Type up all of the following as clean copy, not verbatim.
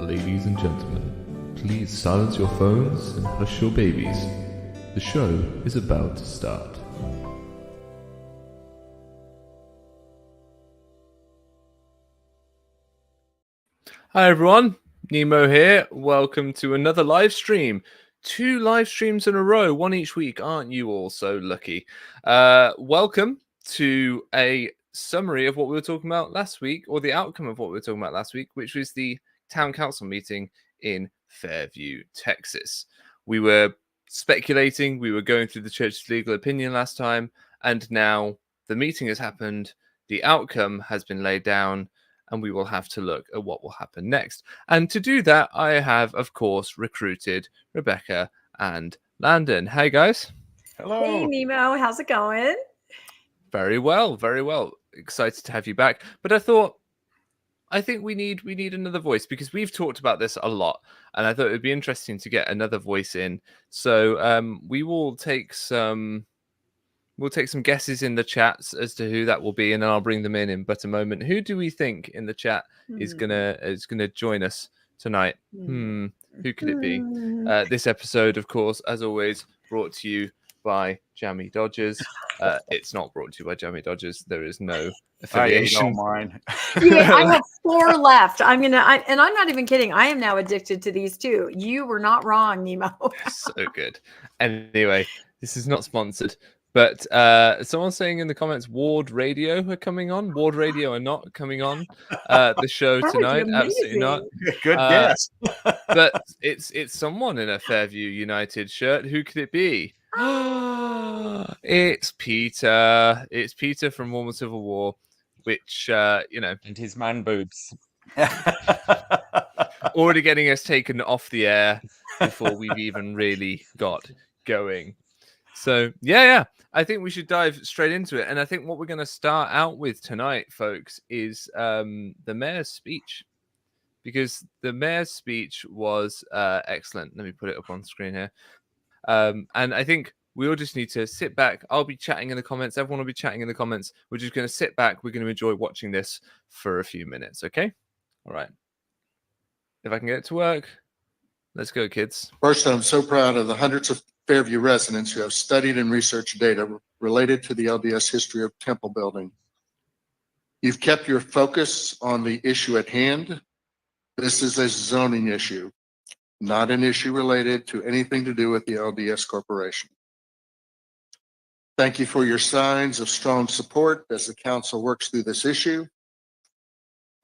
Ladies and gentlemen, please silence your phones and hush your babies. The show is about to start. Hi everyone, Nemo here. Welcome to another live stream. 2 live streams in a row, one each week. Aren't you all so lucky? Welcome to a summary of what we were talking about last week, or the outcome of what we were talking about last week, which was the town council meeting in Fairview, Texas. We were speculating, we were going through the church's legal opinion last time, and now the meeting has happened, the outcome has been laid down, and we will have to look at what will happen next. And to do that, I have, of course, recruited Rebecca and Landon. Hey, guys. Hello. Hey, Nemo. How's it going? Very well, very well. Excited to have you back. But I think we need another voice, because we've talked about this a lot, and I thought it would be interesting to get another voice in. So we will take some guesses in the chats as to who that will be, and then I'll bring them in but a moment. Who do we think in the chat is gonna join us tonight? Who could it be? This episode, of course, as always, brought to you by Jammy Dodgers. It's not brought to you by Jammy Dodgers. There is no affiliation. I ate all mine. Yeah, I have 4 left. and I'm not even kidding. I am now addicted to these too. You were not wrong, Nemo. So good. Anyway, this is not sponsored. But someone's saying in the comments, Ward Radio are coming on. Ward Radio are not coming on the show tonight. Absolutely not. Good guess. But it's someone in a Fairview United shirt. Who could it be? It's Peter. It's Peter from Mormon Civil War, which, And his man boobs. already getting us taken off the air before we've even really got going. So, yeah, I think we should dive straight into it. And I think what we're going to start out with tonight, folks, is the mayor's speech. Because the mayor's speech was excellent. Let me put it up on screen here. And I think we all just need to sit back. I'll be chatting in the comments. Everyone will be chatting in the comments. We're just going to sit back. We're going to enjoy watching this for a few minutes, okay? All right. If I can get it to work, let's go, kids. First, I'm so proud of the hundreds of Fairview residents who have studied and researched data related to the LDS history of temple building. You've kept your focus on the issue at hand. This is a zoning issue, not an issue related to anything to do with the LDS Corporation. Thank you for your signs of strong support as the council works through this issue.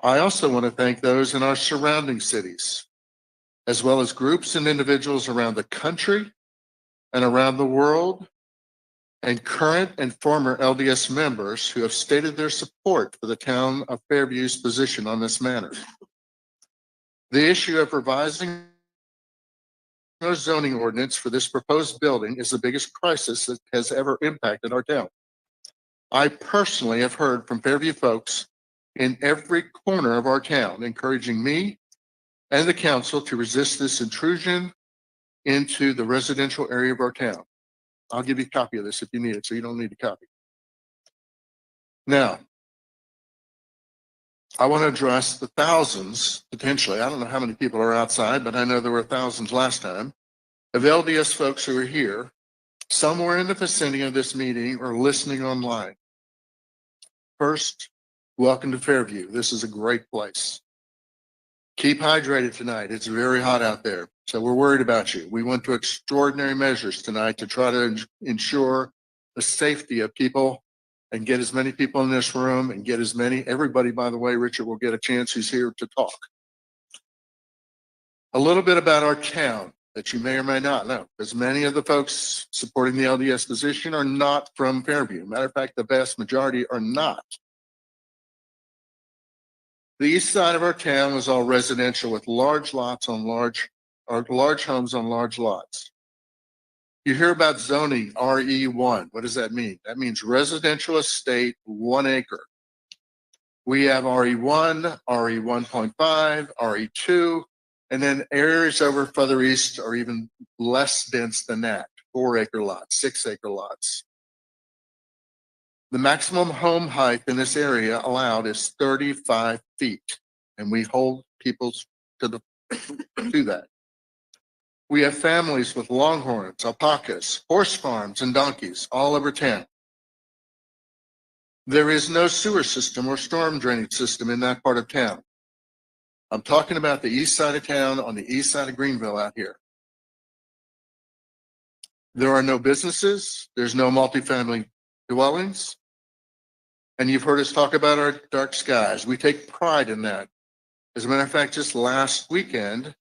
I also want to thank those in our surrounding cities, as well as groups and individuals around the country and around the world, and current and former LDS members who have stated their support for the town of Fairview's position on this matter. The issue of revising our zoning ordinance for this proposed building is the biggest crisis that has ever impacted our town. I personally have heard from Fairview folks in every corner of our town, encouraging me and the council to resist this intrusion into the residential area of our town. I'll give you a copy of this if you need it, so you don't need a copy. Now, I want to address the thousands, potentially, I don't know how many people are outside, but I know there were thousands last time, of LDS folks who are here, somewhere in the vicinity of this meeting or listening online. First, welcome to Fairview. This is a great place. Keep hydrated tonight. It's very hot out there, so we're worried about you. We went to extraordinary measures tonight to try to ensure the safety of people and get as many people in this room and get as many, everybody, by the way, Richard will get a chance who's here to talk. A little bit about our town that you may or may not know, because many of the folks supporting the LDS position are not from Fairview. Matter of fact, the vast majority are not. The east side of our town was all residential with large homes on large lots. You hear about zoning RE1. What does that mean? That means residential estate, 1 acre. We have RE1, RE1.5, RE2, and then areas over further east are even less dense than that, 4-acre lots, 6-acre lots. The maximum home height in this area allowed is 35 feet, and we hold people to the to that. We have families with longhorns, alpacas, horse farms, and donkeys all over town. There is no sewer system or storm drainage system in that part of town. I'm talking about the east side of town, on the east side of Greenville out here. There are no businesses, there's no multifamily dwellings, and you've heard us talk about our dark skies. We take pride in that. As a matter of fact, just last weekend,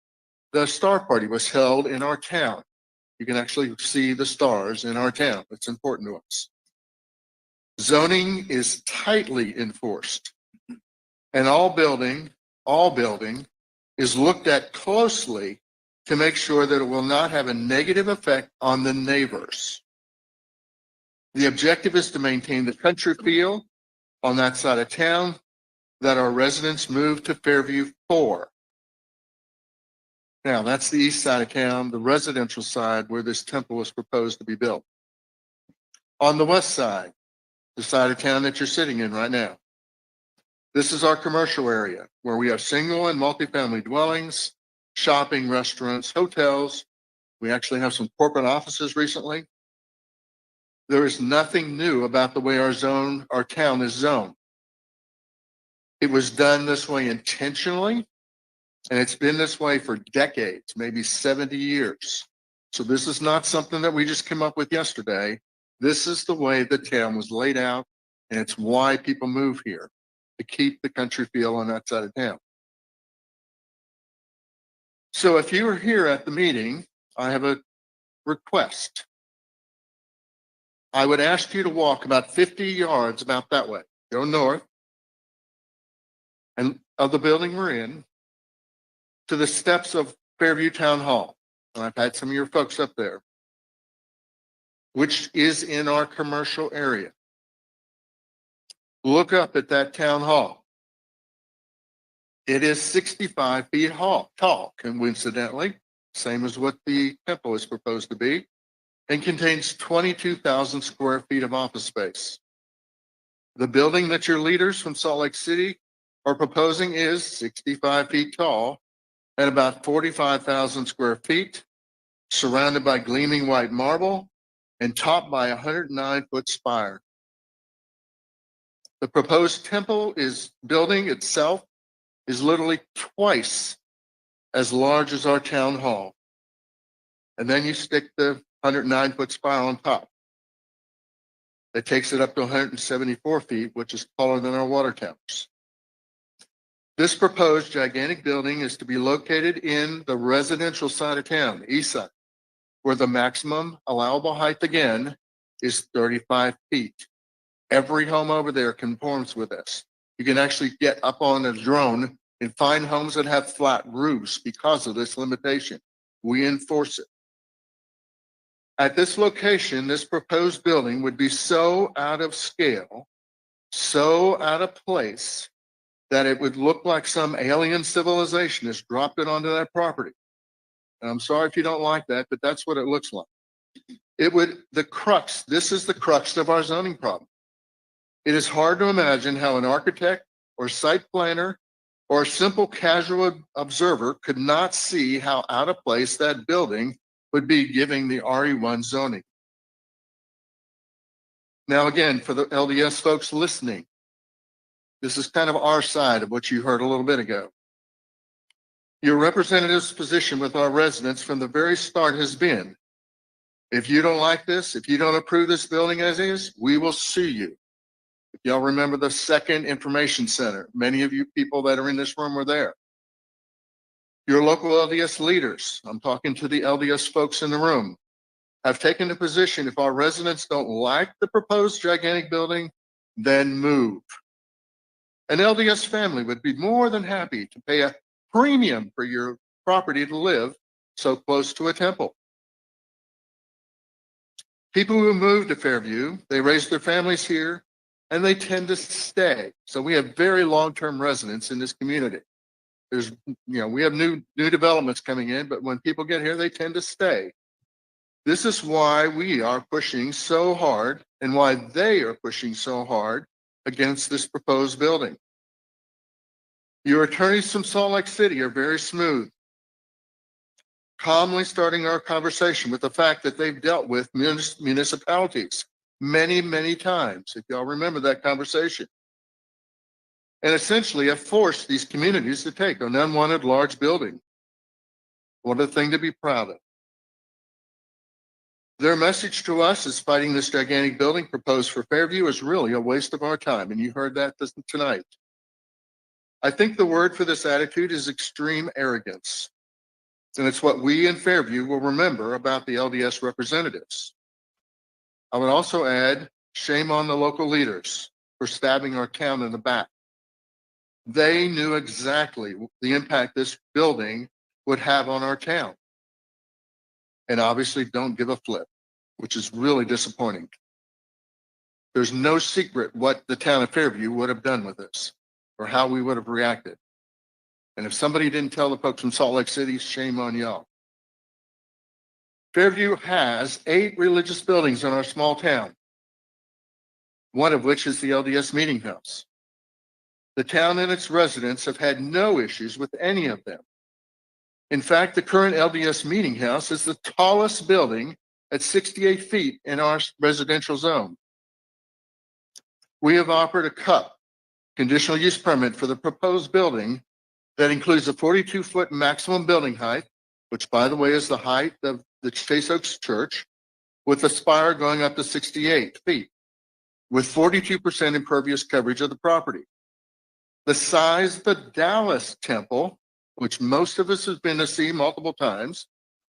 the Star Party was held in our town. You can actually see the stars in our town. It's important to us. Zoning is tightly enforced, and all building is looked at closely to make sure that it will not have a negative effect on the neighbors. The objective is to maintain the country feel on that side of town that our residents moved to Fairview for. Now, that's the east side of town, the residential side where this temple was proposed to be built. On the west side, the side of town that you're sitting in right now, this is our commercial area where we have single and multifamily dwellings, shopping, restaurants, hotels. We actually have some corporate offices recently. There is nothing new about the way our town is zoned. It was done this way intentionally, and it's been this way for decades, maybe 70 years. So this is not something that we just came up with yesterday. This is the way the town was laid out, and it's why people move here, to keep the country feel on that side of town. So if you were here at the meeting, I have a request. I would ask you to walk about 50 yards about that way. Go north and of the building we're in to the steps of Fairview Town Hall. And I've had some of your folks up there, which is in our commercial area. Look up at that town hall. It is 65 feet tall, coincidentally, same as what the temple is proposed to be, and contains 22,000 square feet of office space. The building that your leaders from Salt Lake City are proposing is 65 feet tall and about 45,000 square feet, surrounded by gleaming white marble and topped by a 109-foot spire. The proposed temple building itself is literally twice as large as our town hall. And then you stick the 109-foot spire on top. That takes it up to 174 feet, which is taller than our water towers. This proposed gigantic building is to be located in the residential side of town, the east side, where the maximum allowable height again is 35 feet. Every home over there conforms with this. You can actually get up on a drone and find homes that have flat roofs because of this limitation. We enforce it. At this location, this proposed building would be so out of scale, so out of place, that it would look like some alien civilization has dropped it onto that property. And I'm sorry if you don't like that, but that's what it looks like. This is the crux of our zoning problem. It is hard to imagine how an architect or site planner or a simple casual observer could not see how out of place that building would be giving the RE1 zoning. Now, again, for the LDS folks listening, this is kind of our side of what you heard a little bit ago. Your representative's position with our residents from the very start has been, if you don't like this, if you don't approve this building as is, we will sue you. If y'all remember the second information center, many of you people that are in this room were there. Your local LDS leaders, I'm talking to the LDS folks in the room, have taken the position if our residents don't like the proposed gigantic building, then move. An LDS family would be more than happy to pay a premium for your property to live so close to a temple. People who move to Fairview, they raise their families here, and they tend to stay. So we have very long-term residents in this community. We have new developments coming in, but when people get here, they tend to stay. This is why we are pushing so hard and why they are pushing so hard against this proposed building. Your attorneys from Salt Lake City are very smooth. calmly starting our conversation with the fact that they've dealt with municipalities many, many times, if y'all remember that conversation, and essentially have forced these communities to take an unwanted large building. What a thing to be proud of. Their message to us is fighting this gigantic building proposed for Fairview is really a waste of our time, and you heard that tonight. I think the word for this attitude is extreme arrogance, and it's what we in Fairview will remember about the LDS representatives. I would also add, shame on the local leaders for stabbing our town in the back. They knew exactly the impact this building would have on our town, and obviously don't give a flip, which is really disappointing. There's no secret what the town of Fairview would have done with this or how we would have reacted. And if somebody didn't tell the folks from Salt Lake City, shame on y'all. Fairview has 8 religious buildings in our small town, one of which is the LDS Meeting House. The town and its residents have had no issues with any of them. In fact, the current LDS Meeting House is the tallest building at 68 feet in our residential zone. We have offered a CUP, conditional use permit, for the proposed building that includes a 42-foot maximum building height, which, by the way, is the height of the Chase Oaks Church, with the spire going up to 68 feet, with 42% impervious coverage of the property. The size of the Dallas Temple, which most of us have been to see multiple times,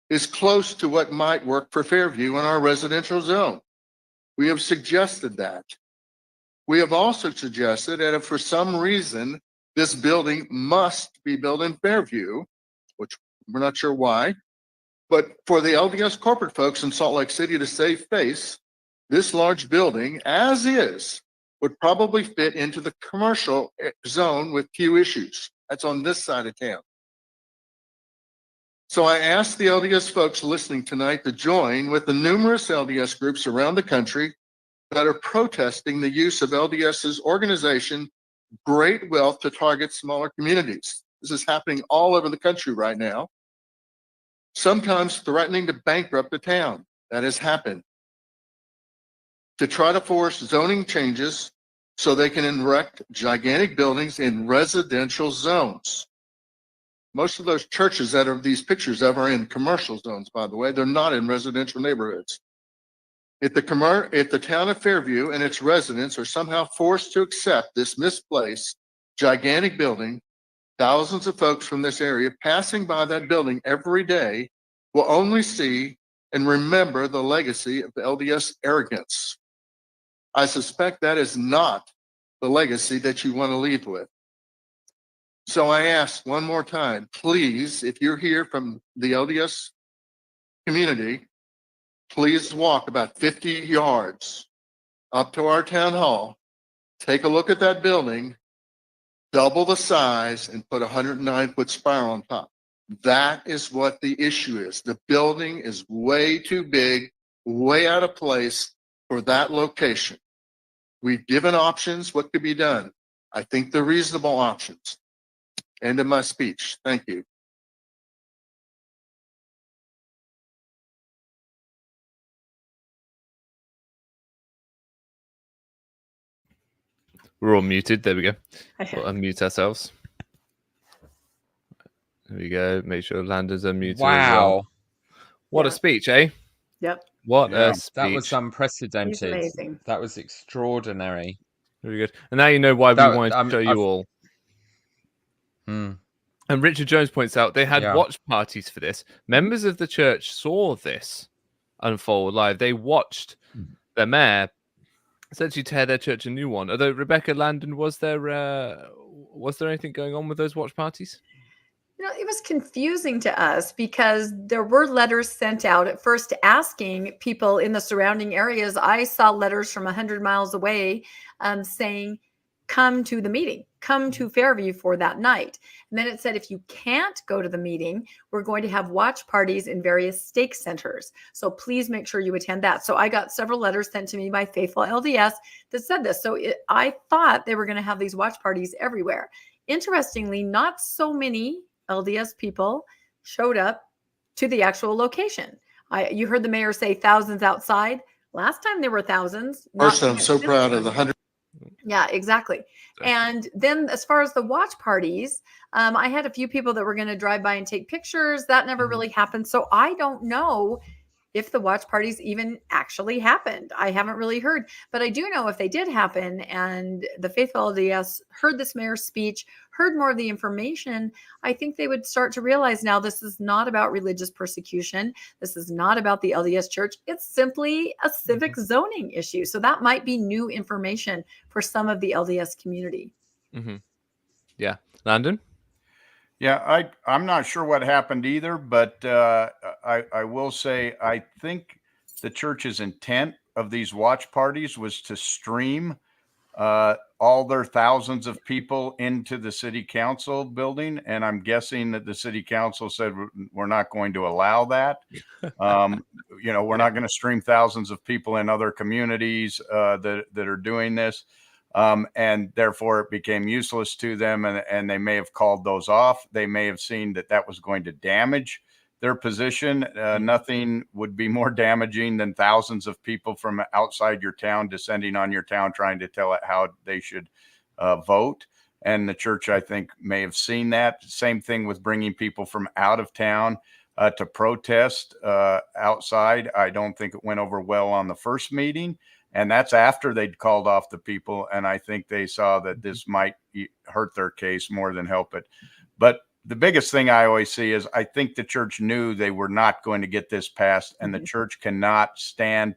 is close to what might work for Fairview in our residential zone. We have suggested that. We have also suggested that if for some reason this building must be built in Fairview, which we're not sure why, but for the LDS corporate folks in Salt Lake City to save face, this large building, as is, would probably fit into the commercial zone with few issues. That's on this side of town. So I asked the LDS folks listening tonight to join with the numerous LDS groups around the country that are protesting the use of LDS's organization, Great Wealth, to target smaller communities. This is happening all over the country right now, sometimes threatening to bankrupt the town. That has happened. To try to force zoning changes so they can erect gigantic buildings in residential zones. Most of those churches that are these pictures of are in commercial zones, by the way. They're not in residential neighborhoods. If the town of Fairview and its residents are somehow forced to accept this misplaced, gigantic building, thousands of folks from this area passing by that building every day will only see and remember the legacy of LDS arrogance. I suspect that is not the legacy that you want to leave with. So I ask one more time, please, if you're here from the LDS community, please walk about 50 yards up to our town hall, take a look at that building, double the size, and put a 109-foot spire on top. That is what the issue is. The building is way too big, way out of place for that location. We've given options, what could be done. I think they're reasonable options. End of my speech. Thank you. We're all muted. There we go. We'll unmute ourselves. There we go. Make sure Landon's unmuted. Wow. What a speech, eh? Yep. What a speech. That was unprecedented. He's amazing. That was extraordinary. Very good. And now you know why we wanted to show you all. And Richard Jones points out they had watch parties for this. Members of the church saw this unfold live. They watched the mayor essentially tear their church a new one. Although, Rebecca, Landon, was there anything going on with those watch parties? You know, it was confusing to us because there were letters sent out at first asking people in the surrounding areas. I saw letters from 100 miles away saying, come to the meeting, come to Fairview for that night. And then it said, if you can't go to the meeting, we're going to have watch parties in various stake centers. So please make sure you attend that. So I got several letters sent to me by faithful LDS that said this. So I thought they were going to have these watch parties everywhere. Interestingly, not so many LDS people showed up to the actual location. You heard the mayor say thousands outside. Last time there were thousands. First, I'm so proud of the 100. Yeah, exactly. And then as far as the watch parties, I had a few people that were going to drive by and take pictures. That never really happened. So I don't know if the watch parties even actually happened. I haven't really heard, but I do know if they did happen and the faithful LDS heard this mayor's speech, heard more of the information, I think they would start to realize now this is not about religious persecution. This is not about the LDS church. It's simply a civic zoning issue. So that might be new information for some of the LDS community. Yeah. Landon? Yeah, I'm not sure what happened either, but I will say I think the church's intent of these watch parties was to stream all their thousands of people into the city council building, and I'm guessing that the city council said we're not going to allow that. We're not going to stream thousands of people in other communities that are doing this. And therefore it became useless to them, and they may have called those off. They may have seen that was going to damage their position. Nothing would be more damaging than thousands of people from outside your town descending on your town, trying to tell it how they should vote. And the church, I think, may have seen that. Same thing with bringing people from out of town to protest outside. I don't think it went over well on the first meeting. And that's after they'd called off the people. And I think they saw that this might hurt their case more than help it. But the biggest thing I always see is I think the church knew they were not going to get this passed, and the church cannot stand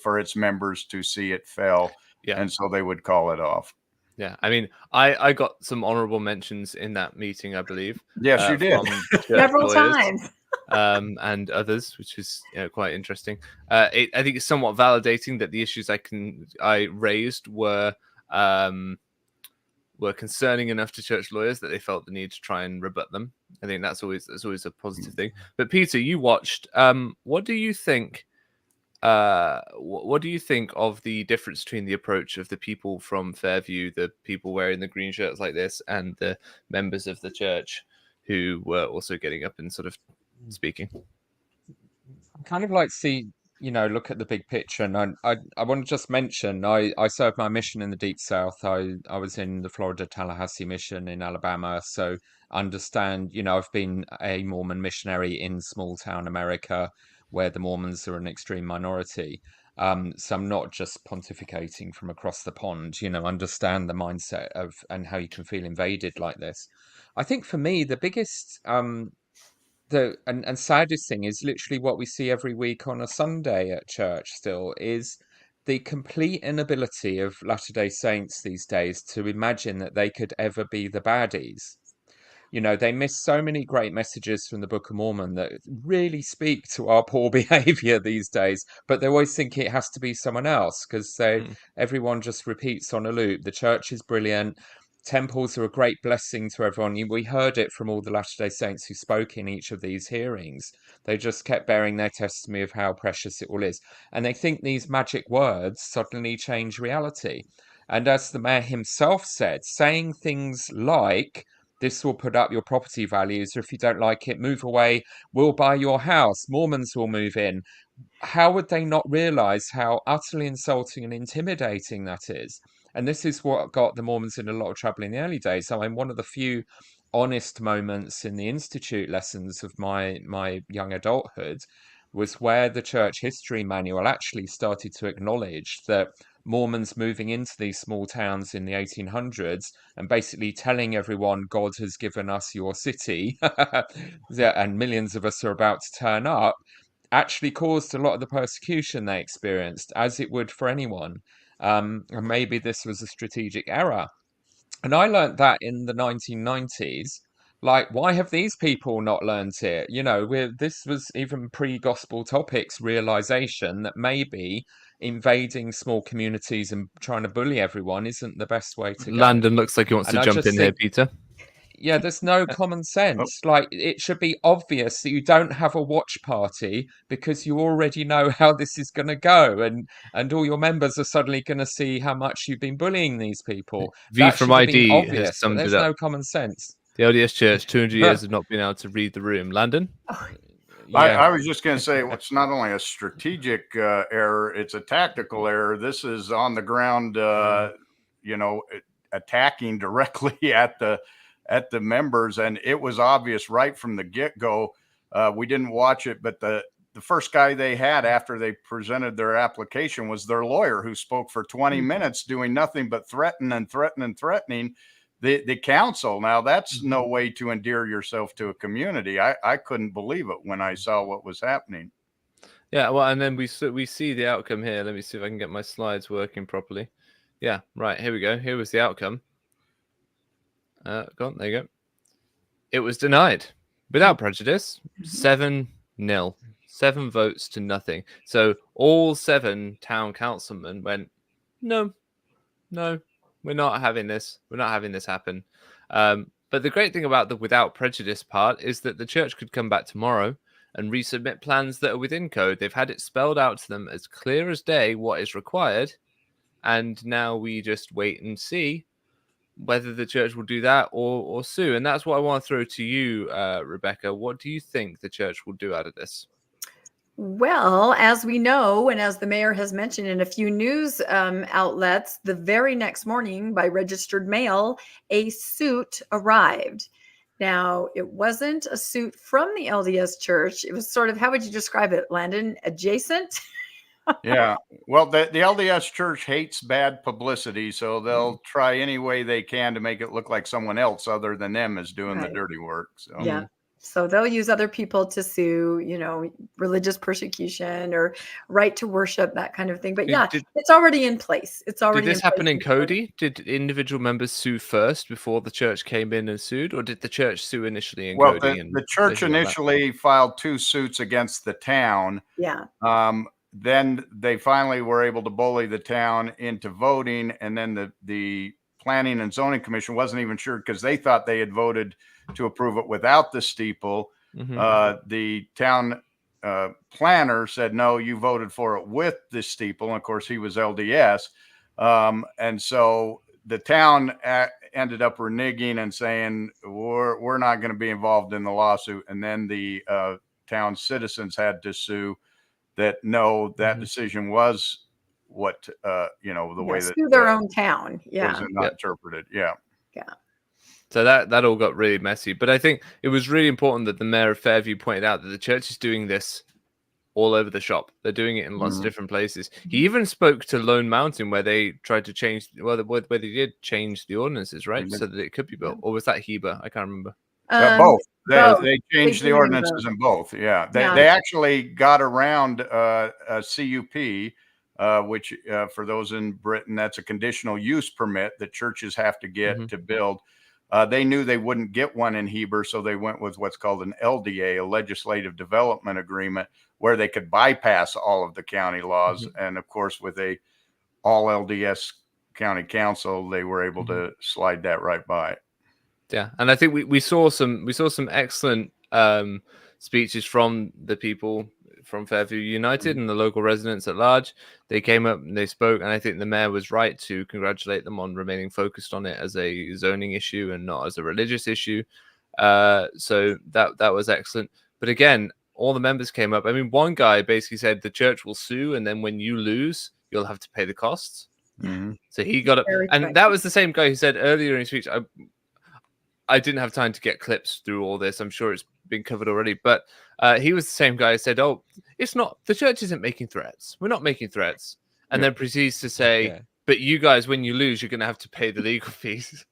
for its members to see it fail. Yeah. And so they would call it off. Yeah. I mean, I got some honorable mentions in that meeting, I believe. Yes, you did. Several times. And others, which is quite interesting. I think it's somewhat validating that the issues I raised were concerning enough to church lawyers that they felt the need to try and rebut them. I think that's always a positive thing. But Peter, you watched. What do you think? What do you think of the difference between the approach of the people from Fairview, the people wearing the green shirts like this, and the members of the church who were also getting up and sort of speaking? I kind of like to see, look at the big picture. And I want to just mention, I served my mission in the Deep South. I was in the Florida Tallahassee mission in Alabama. So understand, I've been a Mormon missionary in small town America where the Mormons are an extreme minority. So I'm not just pontificating from across the pond, understand the mindset and how you can feel invaded like this. I think for me, the biggest and saddest thing is literally what we see every week on a Sunday at church still is the complete inability of Latter-day Saints these days to imagine that they could ever be the baddies. They miss so many great messages from the Book of Mormon that really speak to our poor behavior these days, but they always think it has to be someone else because everyone just repeats on a loop. The church is brilliant. Temples are a great blessing to everyone. We heard it from all the Latter-day Saints who spoke in each of these hearings. They just kept bearing their testimony of how precious it all is. And they think these magic words suddenly change reality. And as the mayor himself said, saying things like, this will put up your property values, or if you don't like it, move away, we'll buy your house, Mormons will move in. How would they not realize how utterly insulting and intimidating that is? And this is what got the Mormons in a lot of trouble in the early days. So I'm one of the few honest moments in the Institute lessons of my young adulthood was where the church history manual actually started to acknowledge that Mormons moving into these small towns in the 1800s and basically telling everyone God has given us your city and millions of us are about to turn up actually caused a lot of the persecution they experienced, as it would for anyone. And maybe this was a strategic error. And I learned that in the 1990s. Like, why have these people not learned it? This was even pre-gospel topics realization that maybe invading small communities and trying to bully everyone isn't the best way to go. Landon looks like he wants to jump in here, Peter. Yeah, there's no common sense. Like, it should be obvious that you don't have a watch party because you already know how this is going to go, and all your members are suddenly going to see how much you've been bullying these people. V from ID obvious, has summed there's it up. No common sense. The LDS Church, 200 years have not been able to read the room. Landon? I was just going to say it's not only a strategic error, it's a tactical error. This is on the ground, attacking directly at the members, and it was obvious right from the get-go. We didn't watch it, but the first guy they had after they presented their application was their lawyer, who spoke for 20 minutes doing nothing but threatening the council. Now, that's no way to endear yourself to a community. I couldn't believe it when I saw what was happening. Yeah, well, and then we see the outcome here. Let me see if I can get my slides working properly. Yeah, right, here we go. Here was the outcome. Go on, there you go. It was denied without prejudice, 7-0. 7 votes to nothing. So all 7 town councilmen went, no, we're not having this. We're not having this happen. But the great thing about the without prejudice part is that the church could come back tomorrow and resubmit plans that are within code. They've had it spelled out to them as clear as day what is required. And now we just wait and see whether the church will do that or sue. And that's what I want to throw to you, Rebecca. What do you think the church will do out of this? Well, as we know, and as the mayor has mentioned in a few news outlets, the very next morning by registered mail, a suit arrived. Now, it wasn't a suit from the LDS church. It was sort of, how would you describe it, Landon? Adjacent? Yeah. Well, the LDS church hates bad publicity, so they'll try any way they can to make it look like someone else other than them is doing the dirty work. So. Yeah. So they'll use other people to sue, religious persecution or right to worship, that kind of thing. But it's already in place. It's already. Did this happen in Cody? Did individual members sue first before the church came in and sued, or did the church sue initially in Cody? Well, the church initially filed 2 suits against the town. Yeah. Then they finally were able to bully the town into voting, and then the Planning and Zoning Commission wasn't even sure because they thought they had voted to approve it without the steeple. The town planner said, no, you voted for it with the steeple. And of course, he was LDS. And so the town ended up reneging and saying, we're not going to be involved in the lawsuit. And then the town citizens had to sue that, no, that decision was what, the way that their own town. was not interpreted. Yeah. So that all got really messy. But I think it was really important that the mayor of Fairview pointed out that the church is doing this all over the shop. They're doing it in lots of different places. He even spoke to Lone Mountain where they tried to change, where they did change the ordinances, right? So that it could be built. Or was that Heber? I can't remember. Both. They changed the ordinances in both. Yeah. They actually got around a CUP, which for those in Britain, that's a conditional use permit that churches have to get to build. They knew they wouldn't get one in Heber, so they went with what's called an LDA, a legislative development agreement, where they could bypass all of the county laws. And of course, with a all LDS county council, they were able to slide that right by. Yeah, and I think we saw some excellent speeches from the people from Fairview United and the local residents at large. They came up and they spoke, and I think the mayor was right to congratulate them on remaining focused on it as a zoning issue and not as a religious issue. So that was excellent. But again, all the members came up. I mean, one guy basically said the church will sue, and then when you lose, you'll have to pay the costs. So he got up, and that was the same guy who said earlier in his speech, I didn't have time to get clips through all this. I'm sure it's been covered already, but he was the same guy who said, oh, it's not, the church isn't making threats. We're not making threats. And then proceeds to say, but you guys, when you lose, you're going to have to pay the legal fees.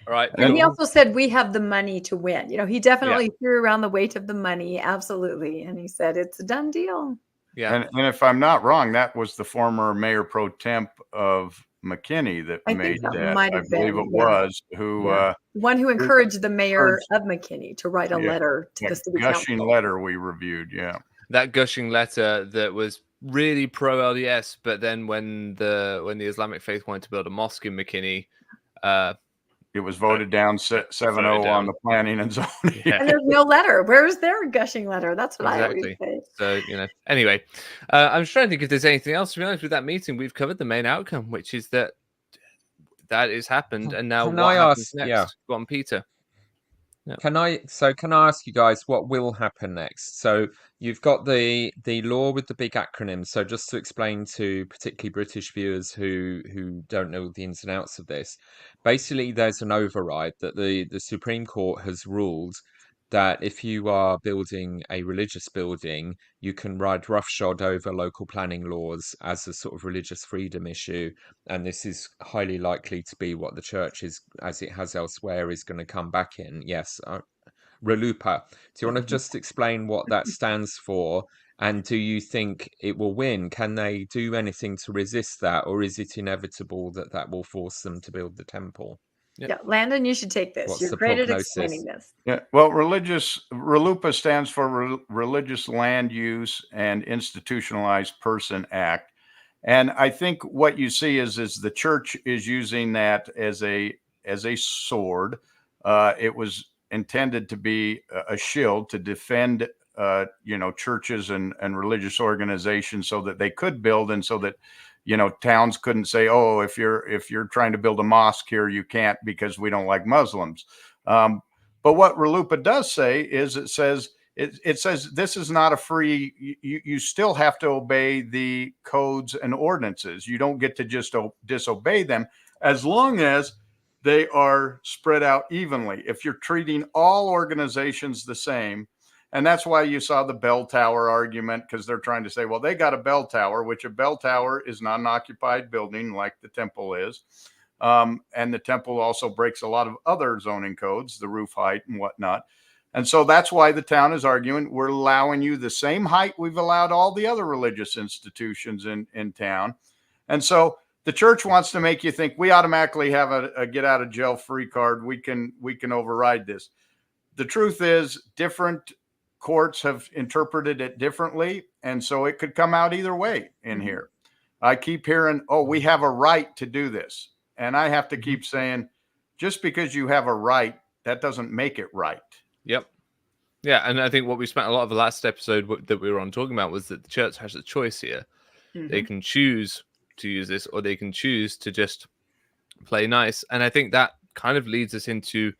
All right. And he also said, we have the money to win. He definitely threw around the weight of the money. Absolutely. And he said, it's a done deal. Yeah. And if I'm not wrong, that was the former mayor pro temp of McKinney that made that. I believe it was one who encouraged the mayor of McKinney to write a letter to the city council. Gushing letter we reviewed. Yeah. That gushing letter that was really pro LDS, but then when the Islamic faith wanted to build a mosque in McKinney, it was voted down 7-0 on the planning and zoning. And there's no letter. Where's their gushing letter? That's what I always say. So, anyway, I'm just trying to think if there's anything else. To be honest, with that meeting, we've covered the main outcome, which is that is happened. And now what happens next? Go on, Peter. Can I ask you guys what will happen next? So you've got the law with the big acronym. So just to explain to particularly British viewers who don't know the ins and outs of this, basically there's an override that the Supreme Court has ruled that if you are building a religious building, you can ride roughshod over local planning laws as a sort of religious freedom issue. And this is highly likely to be what the church is, as it has elsewhere, is going to come back in. Yes, RLUIPA. Do you want to just explain what that stands for? And do you think it will win? Can they do anything to resist that? Or is it inevitable that that will force them to build the temple? Yeah, Landon, you should take this. What's You're the great at prognosis? explaining this. Yeah, well, RLUIPA stands for Religious Land Use and Institutionalized Person Act. And I think what you see is the church is using that as a sword. It was intended to be a shield to defend churches and religious organizations so that they could build, and so that towns couldn't say, oh, if you're trying to build a mosque here, you can't because we don't like Muslims. But what RLUIPA does say is it says this is not a free, you still have to obey the codes and ordinances. You don't get to just disobey them as long as they are spread out evenly. If you're treating all organizations the same, and that's why you saw the bell tower argument, because they're trying to say, well, they got a bell tower, which a bell tower is not an occupied building like the temple is. And the temple also breaks a lot of other zoning codes, the roof height and whatnot. And so that's why the town is arguing, we're allowing you the same height we've allowed all the other religious institutions in town. And so the church wants to make you think we automatically have a get out of jail free card. We can override this. The truth is, different courts have interpreted it differently. And so it could come out either way in here. I keep hearing, oh, we have a right to do this. And I have to keep saying, just because you have a right, that doesn't make it right. Yep. Yeah, and I think what we spent a lot of the last episode that we were on talking about was that the church has a choice here. They can choose to use this, or they can choose to just play nice. And I think that kind of leads us into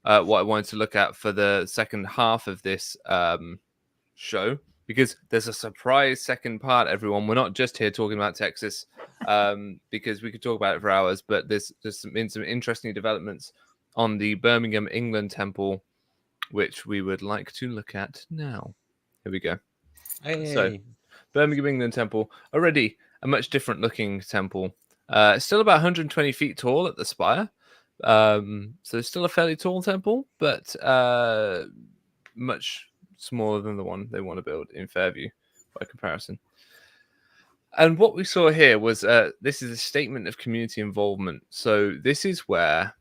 what I wanted to look at for the second half of this show, because there's a surprise second part, everyone. We're not just here talking about Texas, because we could talk about it for hours, but there's been some interesting developments on the Birmingham, England temple, which we would like to look at now. Here we go. Hey. So, Birmingham, England temple, already a much different looking temple. Still about 120 feet tall at the spire. So still a fairly tall temple, but much smaller than the one they want to build in Fairview by comparison. And what we saw here was this is a statement of community involvement. So this is where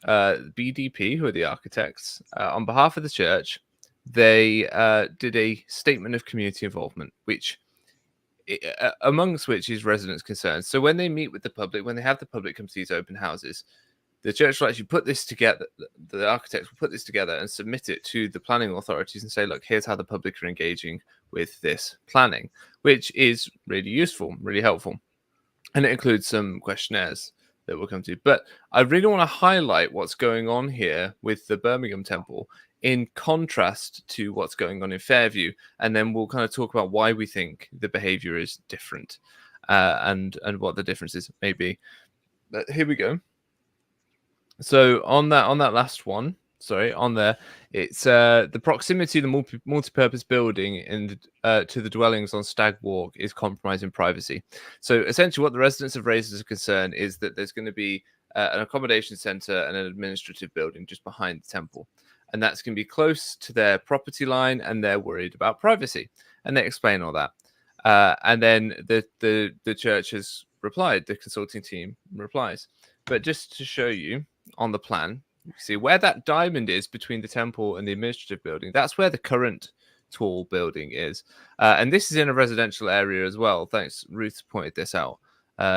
BDP, who are the architects, on behalf of the church, they did a statement of community involvement, which amongst which is residents' concerns. So when they meet with the public, when they have the public come to these open houses, the church will actually put this together, the architects will put this together and submit it to the planning authorities and say, look, here's how the public are engaging with this planning, which is really useful, really helpful. And it includes some questionnaires that we'll come to. But I really want to highlight what's going on here with the Birmingham Temple in contrast to what's going on in Fairview. And then we'll kind of talk about why we think the behavior is different and what the differences may be. But here we go. So on that last one, on there, it's the proximity of the multi-purpose building and to the dwellings on Stag Walk is compromising privacy. So essentially what the residents have raised as a concern is that there's going to be an accommodation center and an administrative building just behind the temple. And that's going to be close to their property line, and they're worried about privacy. And they explain all that. And then the church has replied, the consulting team replies. But just to show you on the plan, you see where that diamond is between the temple and the administrative building. That's where the current tall building is. And this is in a residential area as well. Thanks, Ruth pointed this out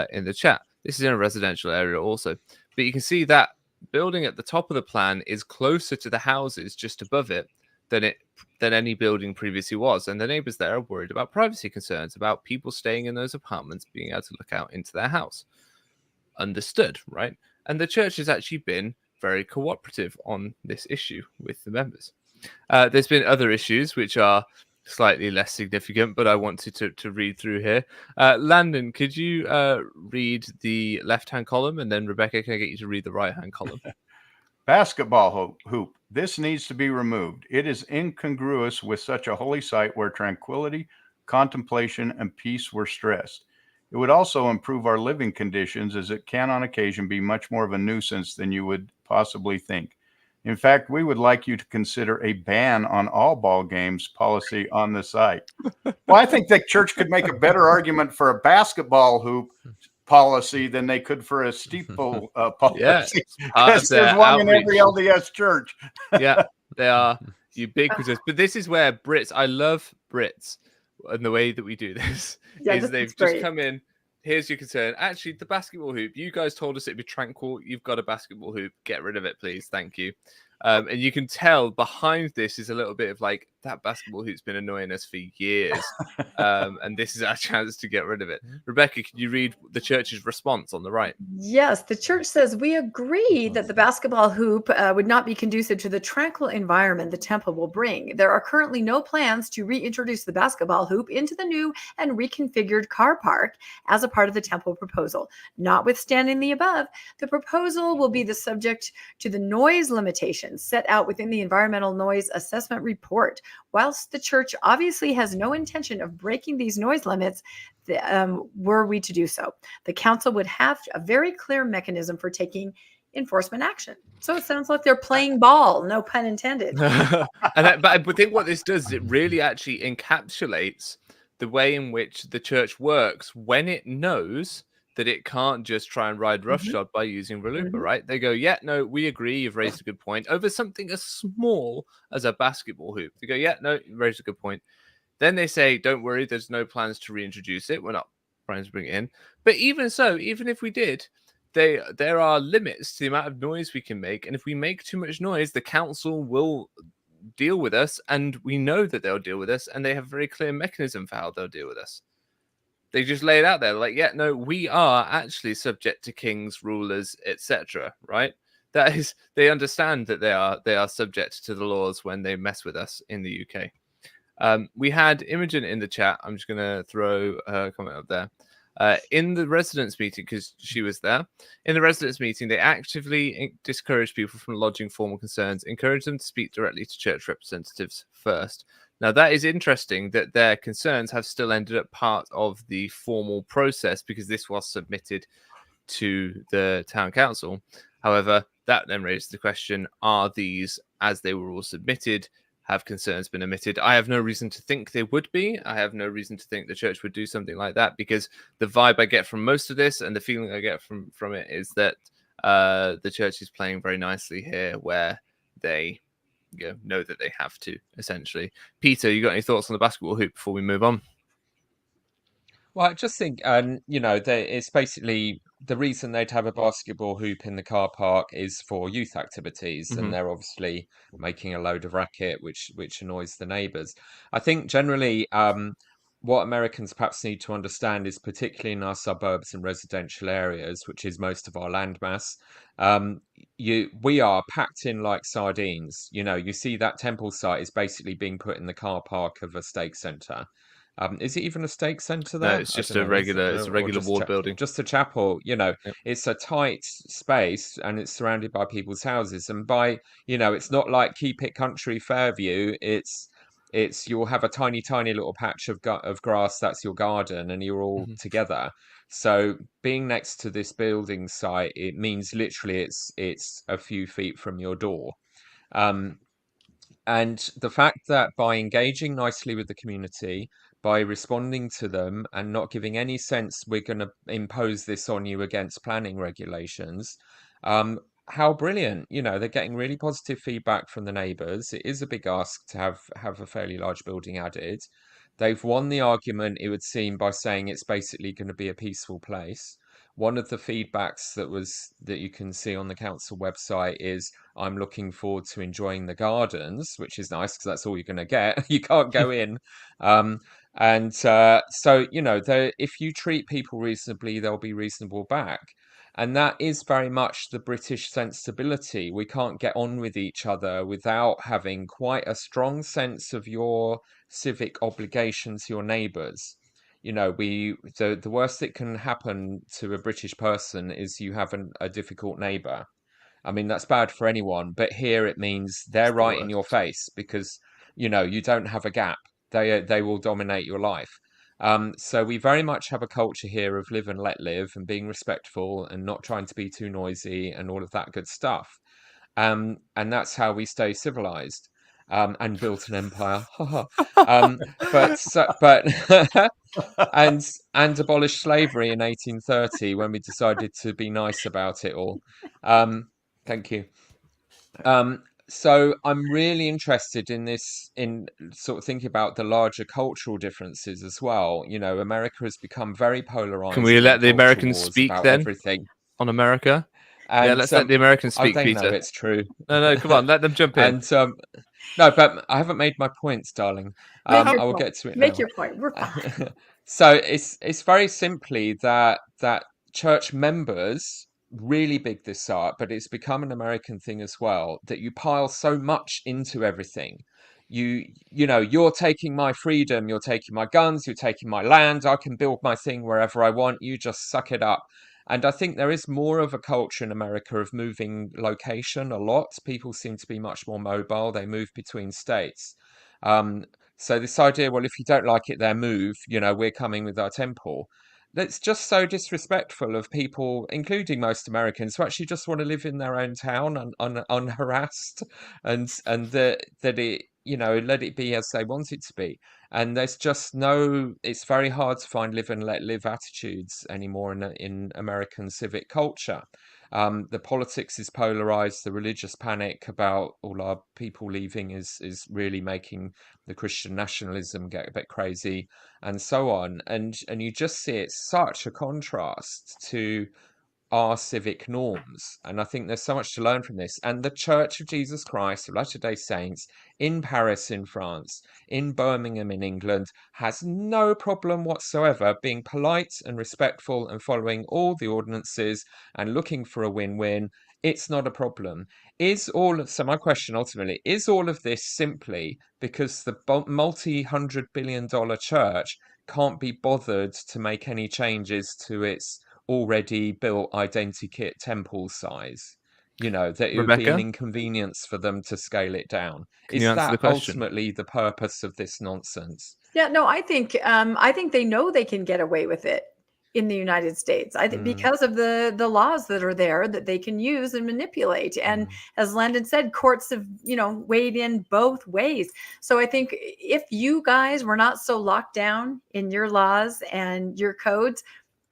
in the chat. This is in a residential area also. But you can see that building at the top of the plan is closer to the houses just above it than any building previously was. And the neighbors there are worried about privacy concerns, about people staying in those apartments being able to look out into their house. Understood, right? And the church has actually been very cooperative on this issue with the members. There's been other issues which are slightly less significant, but I wanted to read through here. Landon, could you read the left-hand column, and then Rebecca, can I get you to read the right-hand column? Basketball hoop. This needs to be removed. It is incongruous with such a holy site where tranquility, contemplation, and peace were stressed. It would also improve our living conditions, as it can on occasion be much more of a nuisance than you would possibly think. In fact, we would like you to consider a ban on all ball games policy on the site. Well, I think the church could make a better argument for a basketball hoop policy than they could for a steeple policy. Yeah, because there's one in every LDS church. Yeah, they are ubiquitous. But this is where Brits, I love Brits and the way that we do this, is they've just come in. Here's your concern. Actually, the basketball hoop, you guys told us it'd be tranquil. You've got a basketball hoop. Get rid of it, please. Thank you. And you can tell behind this is a little bit of like, that basketball hoop's been annoying us for years. And this is our chance to get rid of it. Rebecca, can you read the church's response on the right? Yes, the church says, we agree that the basketball hoop would not be conducive to the tranquil environment the temple will bring. There are currently no plans to reintroduce the basketball hoop into the new and reconfigured car park as a part of the temple proposal. Notwithstanding the above, the proposal will be the subject to the noise limitations set out within the environmental noise assessment report. Whilst the church obviously has no intention of breaking these noise limits, were we to do so, the council would have a very clear mechanism for taking enforcement action. So it sounds like they're playing ball, no pun intended. But I think what this does is it really actually encapsulates the way in which the church works when it knows that it can't just try and ride roughshod by using RLUIPA, right? They go, yeah, no, we agree, you've raised a good point, over something as small as a basketball hoop. They go, yeah, no, you raised a good point. Then they say, don't worry, there's no plans to reintroduce it. We're not trying to bring it in. But even so, even if we did, there are limits to the amount of noise we can make. And if we make too much noise, the council will deal with us. And we know that they'll deal with us. And they have a very clear mechanism for how they'll deal with us. They just lay it out there like, yeah, no, we are actually subject to kings, rulers, etc. Right? That is, they understand that they are subject to the laws when they mess with us in the UK. We had Imogen in the chat. I'm just going to throw her comment up there. In the residents meeting, because she was there, in the residents meeting, they actively discourage people from lodging formal concerns, encourage them to speak directly to church representatives first. Now, that is interesting that their concerns have still ended up part of the formal process because this was submitted to the town council. However, that then raises the question, are these, as they were all submitted, have concerns been omitted? I have no reason to think they would be. I have no reason to think the church would do something like that because the vibe I get from most of this and the feeling I get from it is that the church is playing very nicely here where they know that they have to, essentially. Peter, you got any thoughts on the basketball hoop before we move on? Well, I just think, it's basically the reason they'd have a basketball hoop in the car park is for youth activities, and they're obviously making a load of racket, which annoys the neighbours. I think generally, what Americans perhaps need to understand is, particularly in our suburbs and residential areas, which is most of our landmass, we are packed in like sardines. You see that temple site is basically being put in the car park of a stake centre. Is it even a stake centre there? No, it's just a regular ward building. Just a chapel, It's a tight space and it's surrounded by people's houses. And it's not like Keep It Country Fairview. It's you'll have a tiny little patch of grass, that's your garden, and you're all together. So being next to this building site, it means literally it's a few feet from your door. And the fact that by engaging nicely with the community, by responding to them and not giving any sense we're going to impose this on you against planning regulations, how brilliant. They're getting really positive feedback from the neighbours. It is a big ask to have a fairly large building added. They've won the argument, it would seem, by saying it's basically going to be a peaceful place. One of the feedbacks that you can see on the council website is, I'm looking forward to enjoying the gardens, which is nice because that's all you're going to get. You can't go in. So, if you treat people reasonably, they'll be reasonable back. And that is very much the British sensibility. We can't get on with each other without having quite a strong sense of your civic obligation to your neighbours. You know, the worst that can happen to a British person is you have a difficult neighbour. I mean, that's bad for anyone, but here it means they're It's the right in your worst. face because, you know, you don't have a gap. They will dominate your life. So we very much have a culture here of live and let live and being respectful and not trying to be too noisy and all of that good stuff. And that's how we stay civilized, and built an empire. But and abolished slavery in 1830 when we decided to be nice about it all. Thank you. So I'm really interested in this, in sort of thinking about the larger cultural differences as well. You know, America has become very polarized Can we let in the culture Americans wars speak about then everything. on America? Yeah, And let's let the Americans speak, they know Peter. it's true. No, come on, let them jump in. And no, but I haven't made my points, darling. Make I your will point. get to it Make now. your point. We're fine. So it's very simply that church members really big this up, but it's become an American thing as well, that you pile so much into everything. You know, you're taking my freedom, you're taking my guns, you're taking my land, I can build my thing wherever I want, you just suck it up. And I think there is more of a culture in America of moving location a lot. People seem to be much more mobile. They move between states. So this idea, well, if you don't like it there, move, you know, we're coming with our temple. That's just so disrespectful of people, including most Americans, who actually just want to live in their own town unharassed, and that it, you know, let it be as they want it to be. And there's just no, it's very hard to find live and let live attitudes anymore in American civic culture. The politics is polarized. The religious panic about all our people leaving is really making the Christian nationalism get a bit crazy, and so on. And you just see it's such a contrast to our civic norms. And I think there's so much to learn from this. And the Church of Jesus Christ of Latter-day Saints in Paris, in France, in Birmingham, in England, has no problem whatsoever being polite and respectful and following all the ordinances and looking for a win-win. It's not a problem. So my question ultimately, is all of this simply because the multi-hundred-billion-dollar church can't be bothered to make any changes to its already built identikit temple size, you know, that it would be an Rebecca, inconvenience for them to scale it down? can you Is answer the that question? ultimately the purpose of this nonsense? Yeah, no, I think they know they can get away with it in the United States. I think because of the laws that are there that they can use and manipulate. And as Landon said, courts have, you know, weighed in both ways. So I think if you guys were not so locked down in your laws and your codes,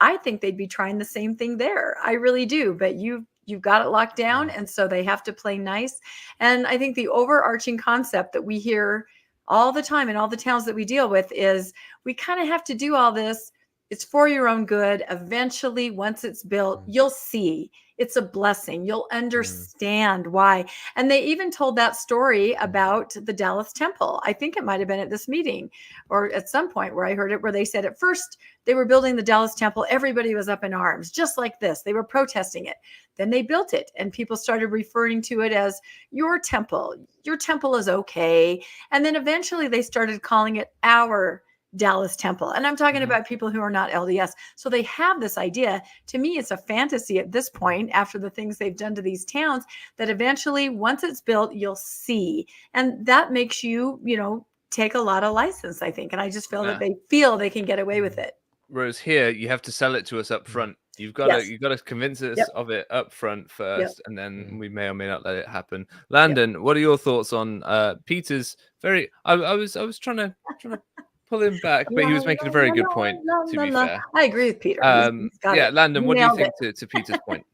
I think they'd be trying the same thing there. I really do. But you've got it locked down, and so they have to play nice. And I think the overarching concept that we hear all the time in all the towns that we deal with is we kind of have to do all this. It's for your own good. Eventually, once it's built, you'll see it's a blessing. You'll understand why. And they even told that story about the Dallas Temple. I think it might have been at this meeting or at some point where I heard it, where they said at first they were building the Dallas Temple. Everybody was up in arms, just like this. They were protesting it. Then they built it, and people started referring to it as your temple. Your temple is okay. And then eventually they started calling it our Dallas Temple. And I'm talking about people who are not LDS. So they have this idea. To me, it's a fantasy at this point, after the things they've done to these towns, that eventually, once it's built, you'll see. And that makes you, you know, take a lot of license, I think. And I just feel that they feel they can get away with it. Whereas here, you have to sell it to us up front. You've got to convince us of it up front first, and then we may or may not let it happen. Landon, what are your thoughts on Peter's very? I was trying to pull him back, but he was making a very good point. To be fair, I agree with Peter. Yeah, Landon, what do you think to Peter's point?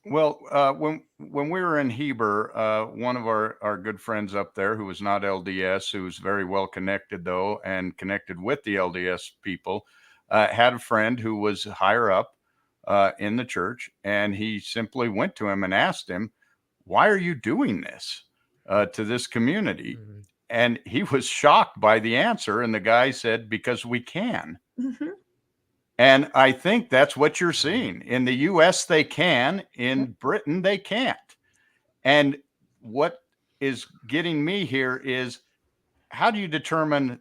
Well, when we were in Heber, one of our good friends up there, who was not LDS, who was very well connected though, and connected with the LDS people, had a friend who was higher up in the church, and he simply went to him and asked him, "Why are you doing this to this community?" And he was shocked by the answer, and the guy said, "Because we can." And I think that's what you're seeing. In the US, they can. In Britain, they can't. And what is getting me here is, how do you determine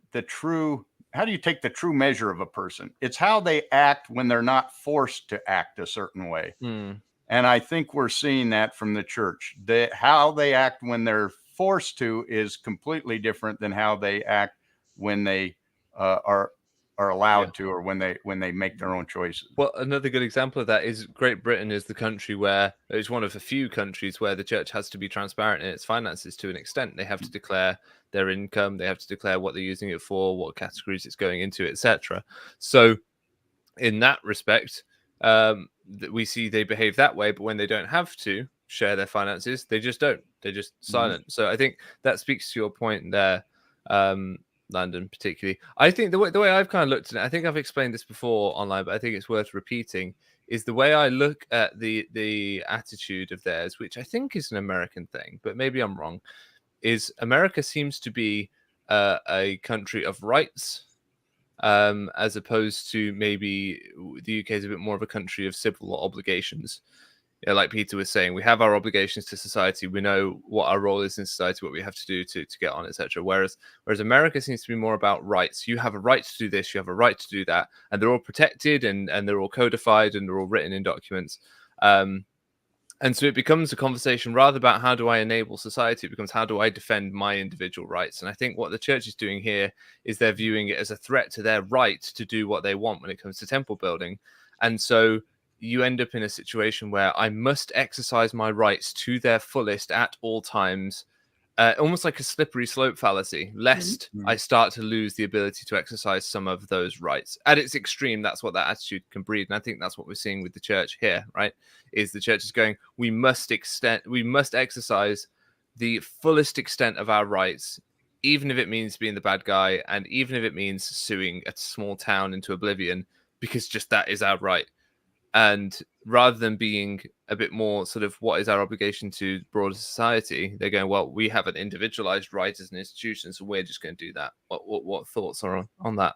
how do you take the true measure of a person? It's how they act when they're not forced to act a certain way. And I think we're seeing that from the church. How they act when they're forced to is completely different than how they act when they are allowed to, or when they make their own choices. Well, another good example of that is Great Britain is the country where it's one of the few countries where the church has to be transparent in its finances to an extent. They have to declare their income, they have to declare what they're using it for, what categories it's going into, etc. So in that respect, we see they behave that way, but when they don't have to share their finances, they just don't. They're just silent. So I think that speaks to your point there, Landon, particularly. I think the way I've kind of looked at it, I think I've explained this before online, but I think it's worth repeating, is the way I look at the attitude of theirs, which I think is an American thing, but maybe I'm wrong, is America seems to be a country of rights, as opposed to maybe the UK is a bit more of a country of civil obligations. Yeah, like Peter was saying, we have our obligations to society. We know what our role is in society, what we have to do to get on, etc. Whereas America seems to be more about rights. You have a right to do this, you have a right to do that, and they're all protected and they're all codified and they're all written in documents. And so it becomes a conversation rather about how do I enable society, it becomes how do I defend my individual rights. And I think what the church is doing here is they're viewing it as a threat to their right to do what they want when it comes to temple building. And so you end up in a situation where I must exercise my rights to their fullest at all times, almost like a slippery slope fallacy, lest I start to lose the ability to exercise some of those rights. At its extreme, that's what that attitude can breed. And I think that's what we're seeing with the church here, right? Is the church is going, we must exercise the fullest extent of our rights, even if it means being the bad guy, and even if it means suing a small town into oblivion, because just that is our right. And rather than being a bit more sort of what is our obligation to broader society, they're going, well, we have an individualized right as an institution, so we're just going to do that. What thoughts are on that?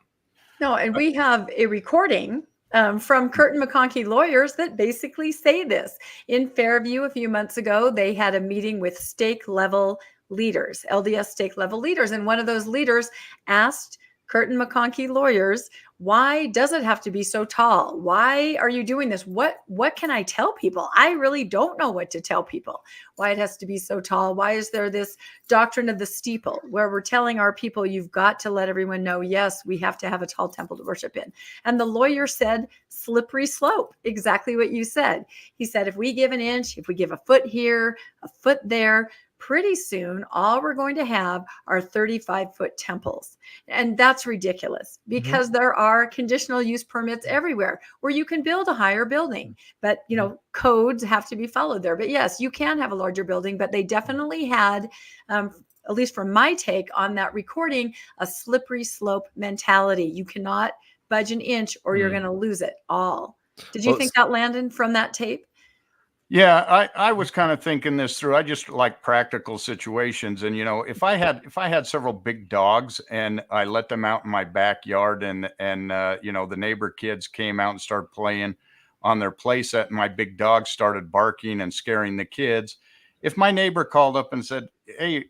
No, and we have a recording from Curtin McConkie lawyers that basically say this. In Fairview a few months ago, they had a meeting with stake level leaders, LDS stake level leaders. And one of those leaders asked Curtin McConkie lawyers, why does it have to be so tall? Why are you doing this? What can I tell people? I really don't know what to tell people. Why it has to be so tall? Why is there this doctrine of the steeple where we're telling our people, you've got to let everyone know, yes, we have to have a tall temple to worship in. And the lawyer said, slippery slope, exactly what you said. He said, if we give an inch, if we give a foot here, a foot there, pretty soon, all we're going to have are 35-foot temples. And that's ridiculous because there are conditional use permits everywhere where you can build a higher building. But, codes have to be followed there. But yes, you can have a larger building, but they definitely had, at least from my take on that recording, a slippery slope mentality. You cannot budge an inch or you're going to lose it all. Did you think that, Landon, from that tape? Yeah, I was kind of thinking this through. I just like practical situations. And, if I had several big dogs and I let them out in my backyard and the neighbor kids came out and started playing on their play set and my big dog started barking and scaring the kids. If my neighbor called up and said, hey,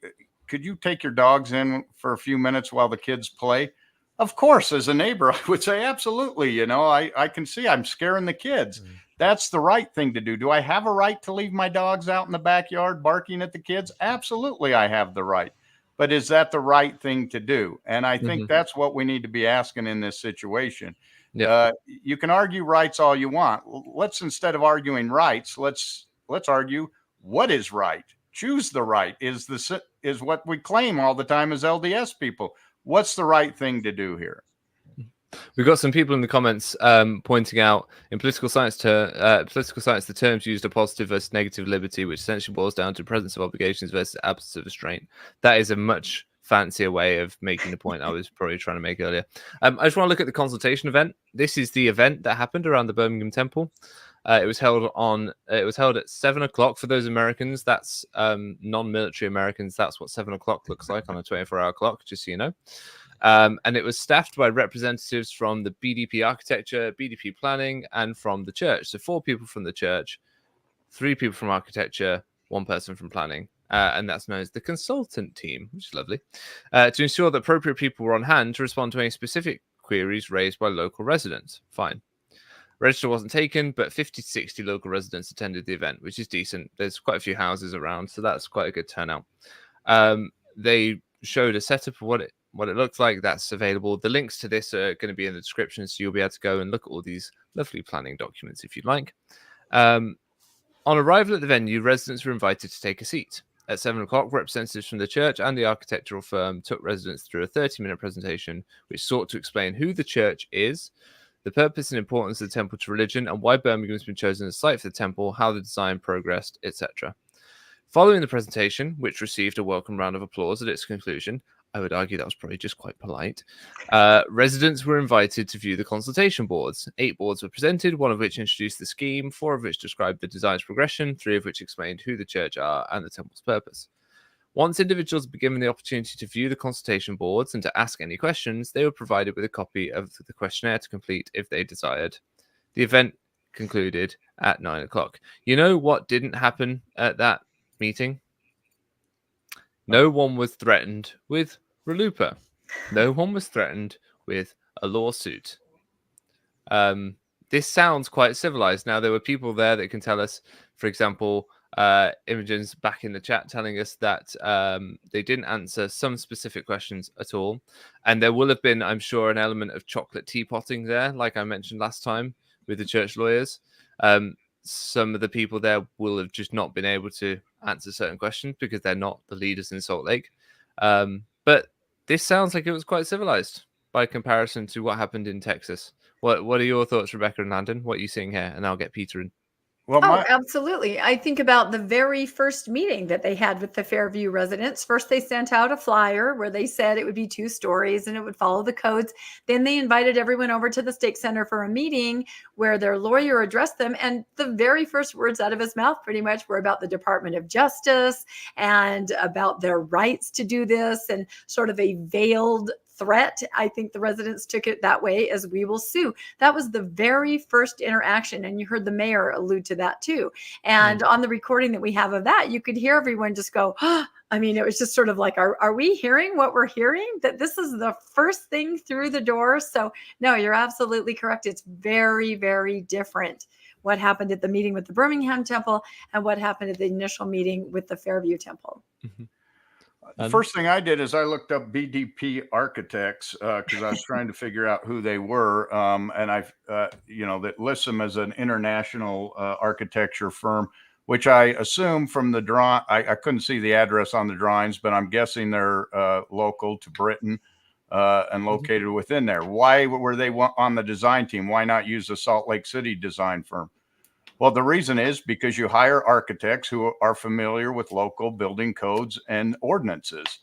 could you take your dogs in for a few minutes while the kids play? Of course, as a neighbor, I would say, absolutely. I can see I'm scaring the kids. That's the right thing to do. Do I have a right to leave my dogs out in the backyard barking at the kids? Absolutely, I have the right. But is that the right thing to do? And I think that's what we need to be asking in this situation. Yeah. You can argue rights all you want. Let's, instead of arguing rights, let's argue what is right. Choose the right is what we claim all the time as LDS people. What's the right thing to do here? We've got some people in the comments pointing out in political science, the terms used are positive versus negative liberty, which essentially boils down to presence of obligations versus absence of restraint. That is a much fancier way of making the point I was probably trying to make earlier. I just want to look at the consultation event. This is the event that happened around the Birmingham Temple. It was held at 7 o'clock for those Americans. That's non-military Americans. That's what 7 o'clock looks like on a 24-hour clock, just so you know. And it was staffed by representatives from the BDP architecture, BDP planning, and from the church. So 4 people from the church, 3 people from architecture, 1 person from planning. And that's known as the consultant team, which is lovely, to ensure that appropriate people were on hand to respond to any specific queries raised by local residents. Fine. Register wasn't taken, but 50 to 60 local residents attended the event, which is decent. There's quite a few houses around, so that's quite a good turnout. They showed a setup of what it looks like. That's available. The links to this are going to be in the description, so you'll be able to go and look at all these lovely planning documents if you'd like. On arrival at the venue, residents were invited to take a seat. At 7 o'clock, representatives from the church and the architectural firm took residents through a 30-minute presentation, which sought to explain who the church is, the purpose and importance of the temple to religion, and why Birmingham has been chosen as a site for the temple, how the design progressed, etc. Following the presentation, which received a welcome round of applause at its conclusion, I would argue that was probably just quite polite, residents were invited to view the consultation boards. 8 boards were presented, 1 of which introduced the scheme, 4 of which described the design's progression, 3 of which explained who the church are and the temple's purpose. Once individuals were given the opportunity to view the consultation boards and to ask any questions, they were provided with a copy of the questionnaire to complete if they desired. The event concluded at 9 o'clock. You know what didn't happen at that meeting? No one was threatened with RLUIPA. No one was threatened with a lawsuit. This sounds quite civilized. Now, there were people there that can tell us, for example, Imogen's back in the chat telling us that they didn't answer some specific questions at all. And there will have been, I'm sure, an element of chocolate teapotting there, like I mentioned last time with the church lawyers. Some of the people there will have just not been able to answer certain questions because they're not the leaders in Salt Lake. But this sounds like it was quite civilized by comparison to what happened in Texas. What are your thoughts, Rebecca and Landon? What are you seeing here? And I'll get Peter in. Well, Absolutely. I think about the very first meeting that they had with the Fairview residents. First, they sent out a flyer where they said it would be 2 stories and it would follow the codes. Then they invited everyone over to the Stake Center for a meeting where their lawyer addressed them. And the very first words out of his mouth pretty much were about the Department of Justice and about their rights to do this, and sort of a veiled threat. I think the residents took it that way, as we will sue. That was the very first interaction. And you heard the mayor allude to that too. And on the recording that we have of that, you could hear everyone just go, oh. I mean, it was just sort of like, are we hearing what we're hearing? That this is the first thing through the door. So no, you're absolutely correct. It's very, very different what happened at the meeting with the Birmingham Temple and what happened at the initial meeting with the Fairview Temple. Mm-hmm. The first thing I did is I looked up BDP architects because I was trying to figure out who they were. And I've, that lists them as an international architecture firm, which I assume from the draw. I couldn't see the address on the drawings, but I'm guessing they're local to Britain and located within there. Why were they on the design team? Why not use a Salt Lake City design firm? Well, the reason is because you hire architects who are familiar with local building codes and ordinances.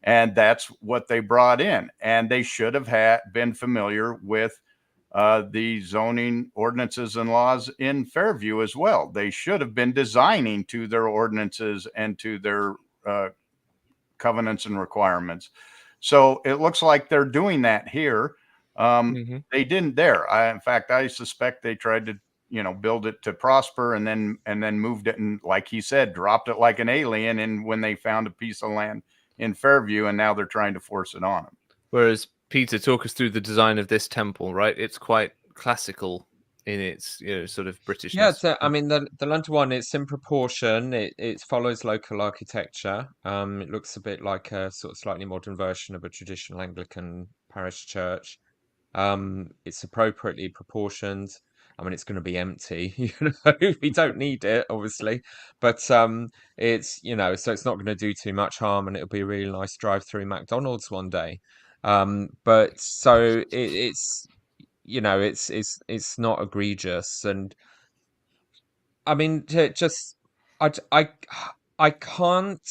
And that's what they brought in. And they should have been familiar with the zoning ordinances and laws in Fairview as well. They should have been designing to their ordinances and to their covenants and requirements. So it looks like they're doing that here. They didn't there. In fact, I suspect they tried to build it to prosper and then moved it, and like he said, dropped it like an alien. And when they found a piece of land in Fairview, and now they're trying to force it on them. Whereas, Peter, talk us through the design of this temple, right? It's quite classical in its sort of Britishness. Yeah, so, I mean, the London one, it's in proportion. It follows local architecture. It looks a bit like a sort of slightly modern version of a traditional Anglican parish church. It's appropriately proportioned. I mean, it's going to be empty, we don't need it, obviously, but it's, so it's not going to do too much harm, and it'll be a really nice drive through McDonald's one day. But so it's not egregious. And I mean, I can't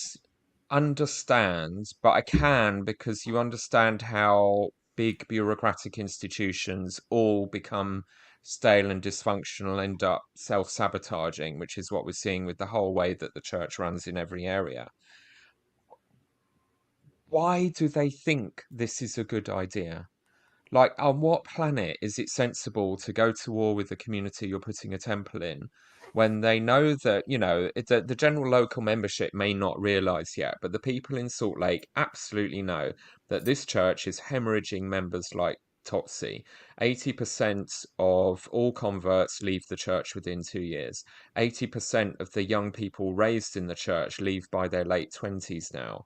understand, but I can, because you understand how big bureaucratic institutions all become stale and dysfunctional, end up self-sabotaging, which is what we're seeing with the whole way that the church runs in every area. Why do they think this is a good idea? Like, on what planet is it sensible to go to war with the community you're putting a temple in when they know that, the general local membership may not realize yet, but the people in Salt Lake absolutely know that this church is hemorrhaging members like Totsi. 80% of all converts leave the church within 2 years. 80% of the young people raised in the church leave by their late 20s now.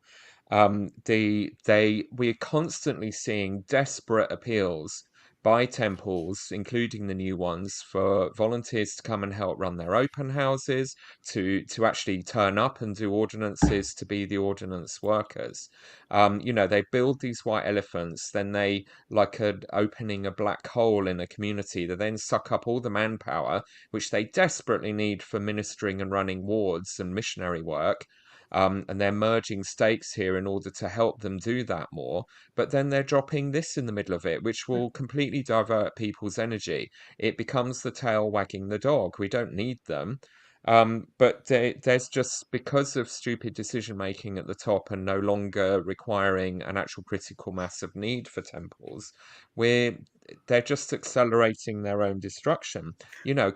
We're constantly seeing desperate appeals by temples, including the new ones, for volunteers to come and help run their open houses, to actually turn up and do ordinances, to be the ordinance workers. They build these white elephants, then they, like opening a black hole in a community, they then suck up all the manpower, which they desperately need for ministering and running wards and missionary work. And they're merging stakes here in order to help them do that more. But then they're dropping this in the middle of it, which will completely divert people's energy. It becomes the tail wagging the dog. We don't need them. But there's just, because of stupid decision making at the top and no longer requiring an actual critical mass of need for temples, they're just accelerating their own destruction.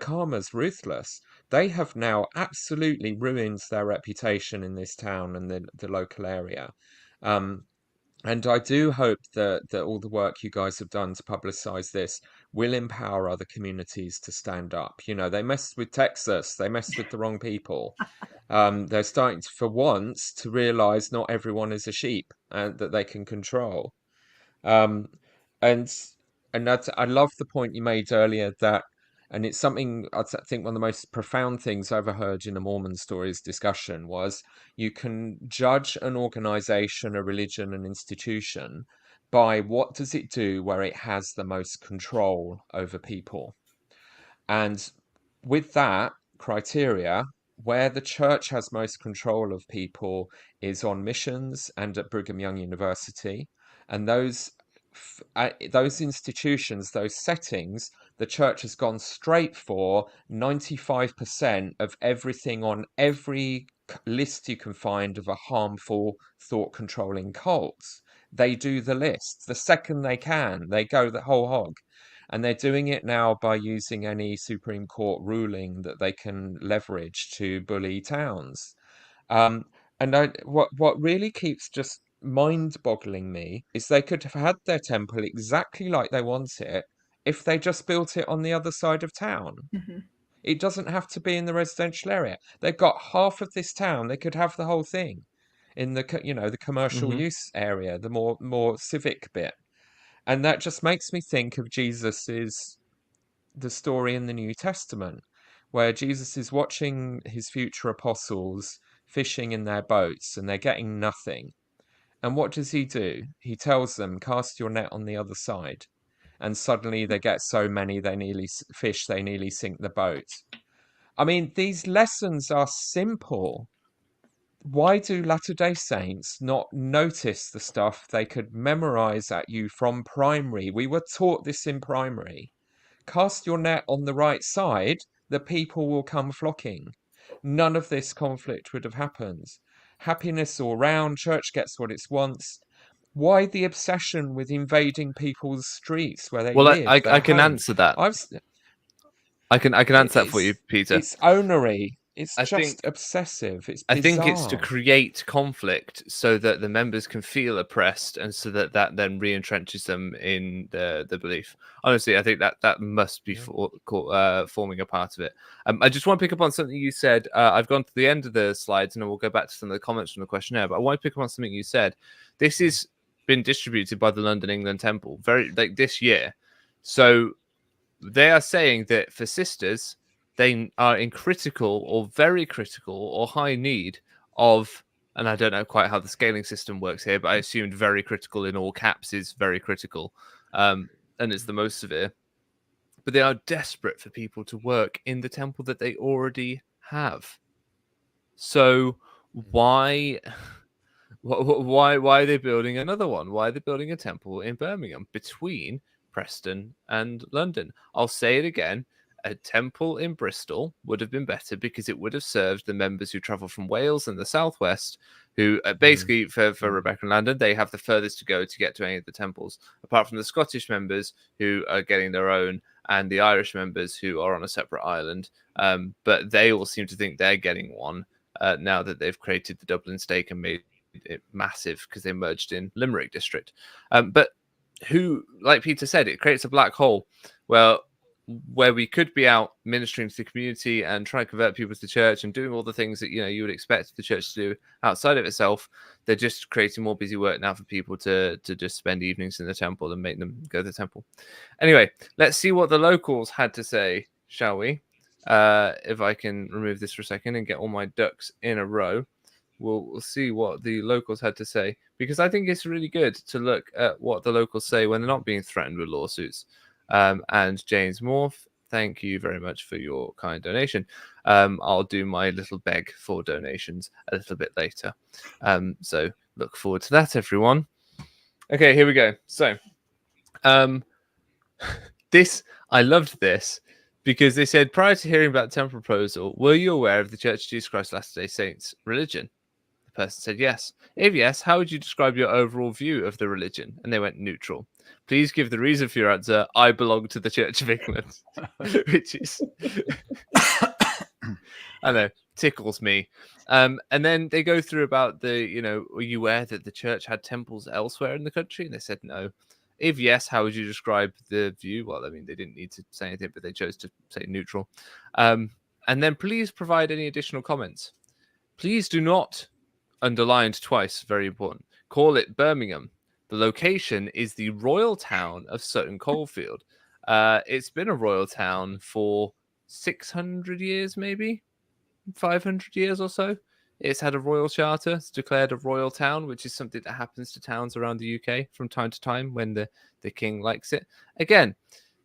Karma's ruthless. They have now absolutely ruined their reputation in this town and the local area. And I do hope that all the work you guys have done to publicize this will empower other communities to stand up. They messed with Texas. They messed with the wrong people. They're starting to, for once, to realize not everyone is a sheep and that they can control. And I love the point you made earlier that, and it's something I think one of the most profound things I ever heard in a Mormon Stories discussion was, you can judge an organization, a religion, an institution by what does it do where it has the most control over people. And with that criteria, where the church has most control of people is on missions and at Brigham Young University. And those institutions, those settings, the church has gone straight for 95% of everything on every list you can find of a harmful thought controlling cults. They do the list. The second they can, they go the whole hog. And they're doing it now by using any Supreme Court ruling that they can leverage to bully towns. What really keeps just mind-boggling me is they could have had their temple exactly like they want it if they just built it on the other side of town. Mm-hmm. It doesn't have to be in the residential area. They've got half of this town. They could have the whole thing in the commercial use area, the more civic bit. And that just makes me think of the story in the New Testament, where Jesus is watching his future apostles fishing in their boats and they're getting nothing. And what does he do? He tells them, cast your net on the other side. And suddenly they get so many they nearly sink the boat. I mean, these lessons are simple. Why do Latter-day Saints not notice the stuff they could memorize at you from primary? We were taught this in primary. Cast your net on the right side, the people will come flocking. None of this conflict would have happened. Happiness all round, church gets what it wants. Why the obsession with invading people's streets where they live? I can answer that. I can answer that for you, Peter. It's onery. It's obsessive. It's bizarre. I think it's to create conflict so that the members can feel oppressed, and so that then re-entrenches them in the belief. Honestly, I think that must be forming a part of it. I just want to pick up on something you said. I've gone to the end of the slides, and then we'll go back to some of the comments from the questionnaire. But I want to pick up on something you said. This has been distributed by the London England Temple this year, so they are saying that for sisters, they are in critical or very critical or high need of, and I don't know quite how the scaling system works here, but I assumed very critical in all caps is very critical, and it's the most severe. But they are desperate for people to work in the temple that they already have. So why are they building another one? Why are they building a temple in Birmingham between Preston, and London. I'll say it again. A temple in Bristol would have been better because it would have served the members who travel from Wales and the southwest, who basically for Rebecca and Landon, they have the furthest to go to get to any of the temples, apart from the Scottish members who are getting their own, and the Irish members who are on a separate island. But they all seem to think they're getting one now that they've created the Dublin stake and made it massive because they merged in Limerick district. But who, like Peter said, it creates a black hole. Well, where we could be out ministering to the community and trying to convert people to the church and doing all the things that you would expect the church to do outside of itself, they're just creating more busy work now for people to just spend evenings in the temple and make them go to the temple. Anyway, let's see what the locals had to say, shall we? If I can remove this for a second and get all my ducks in a row, we'll see what the locals had to say, because I think it's really good to look at what the locals say when they're not being threatened with lawsuits. And James Morph, thank you very much for your kind donation. I'll do my little beg for donations a little bit later. So look forward to that, everyone. Okay, here we go. So I loved this because they said, prior to hearing about the temple proposal, were you aware of the Church of Jesus Christ of Latter-day Saints religion? The person said yes. If yes, how would you describe your overall view of the religion? And they went neutral. Please give the reason for your answer. I belong to the Church of England, which is, I know, tickles me. And then they go through about were you aware that the church had temples elsewhere in the country? And they said no. If yes, how would you describe the view? Well, I mean, they didn't need to say anything, but they chose to say neutral. And then please provide any additional comments. Please do not, underlined twice, very important, call it Birmingham. The location is the royal town of Sutton Coldfield. It's been a royal town for 600 years, maybe 500 years or so. It's had a royal charter. It's declared a royal town, which is something that happens to towns around the UK from time to time when the king likes it. Again,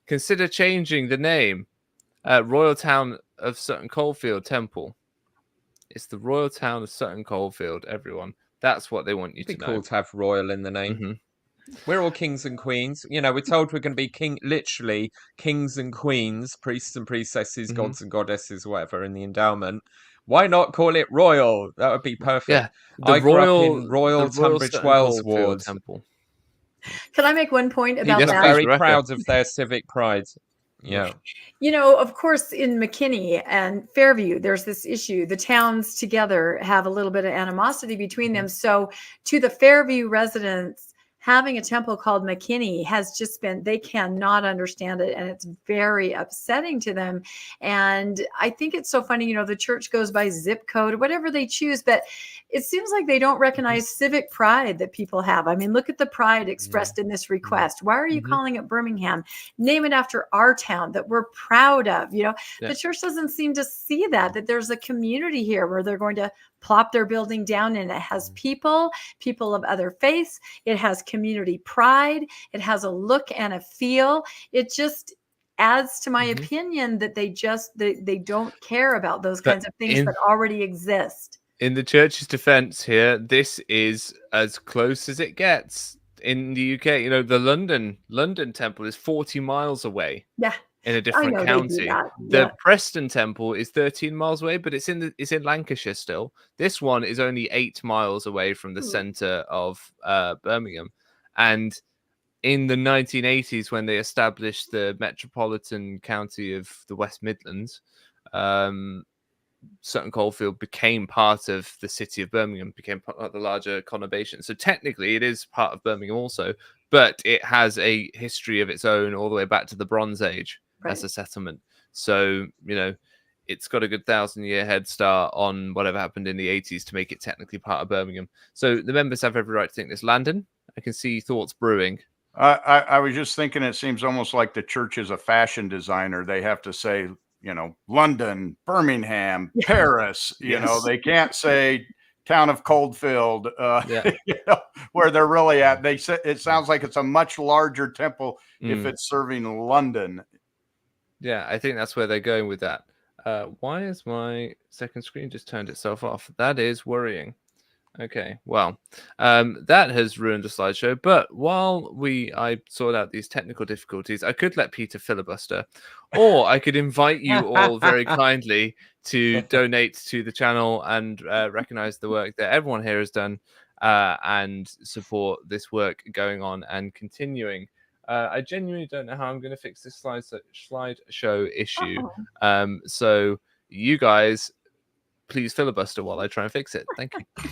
consider changing the name. Royal Town of Sutton Coldfield Temple. It's the royal town of Sutton Coldfield, everyone. That's what they want you to know. It'd be cool to have royal in the name. Mm-hmm. We're all kings and queens. We're told we're going to be literally kings and queens, priests and priestesses, gods and goddesses, whatever, in the endowment. Why not call it royal? That would be perfect. Yeah, I grew up in Royal Tunbridge Wells Ward. Temple. Can I make one point about They're that? very proud of their civic pride. Yeah. Of course, in McKinney and Fairview, there's this issue. The towns together have a little bit of animosity between them. So to the Fairview residents, having a temple called McKinney has just been, they cannot understand it. And it's very upsetting to them. And I think it's so funny, the church goes by zip code, whatever they choose, but it seems like they don't recognize civic pride that people have. I mean, look at the pride expressed in this request. Why are you calling it Birmingham? Name it after our town that we're proud of. The church doesn't seem to see that there's a community here where they're going to plop their building down, and it has people of other faiths. It has community pride. It has a look and a feel. It just adds to my opinion that they don't care about those kinds of things that already exist. In the church's defense here, this is as close as it gets in the UK. The London Temple is 40 miles away. Yeah. In a different county. The Preston Temple is 13 miles away, but it's in Lancashire still. This one is only 8 miles away from the center of Birmingham. And in the 1980s, when they established the metropolitan county of the West Midlands, Sutton Coldfield became part of the city of Birmingham, became part of the larger conurbation. So technically it is part of Birmingham also, but it has a history of its own all the way back to the Bronze Age as a settlement. So, it's got a good 1,000-year head start on whatever happened in the 80s to make it technically part of Birmingham. So the members have every right to think this. Landon, I can see thoughts brewing. I was just thinking, it seems almost like the church is a fashion designer. They have to say, London, Birmingham, Paris, they can't say Town of Coldfield, where they're really at. They say it sounds like it's a much larger temple if it's serving London. Yeah, I think that's where they're going with that. Why is my second screen just turned itself off? That is worrying. Okay, well, that has ruined the slideshow. But while I sort out these technical difficulties, I could let Peter filibuster, or I could invite you all very kindly to donate to the channel and recognize the work that everyone here has done and support this work going on and continuing. I genuinely don't know how I'm going to fix this slideshow issue. So you guys, please filibuster while I try and fix it. Thank you.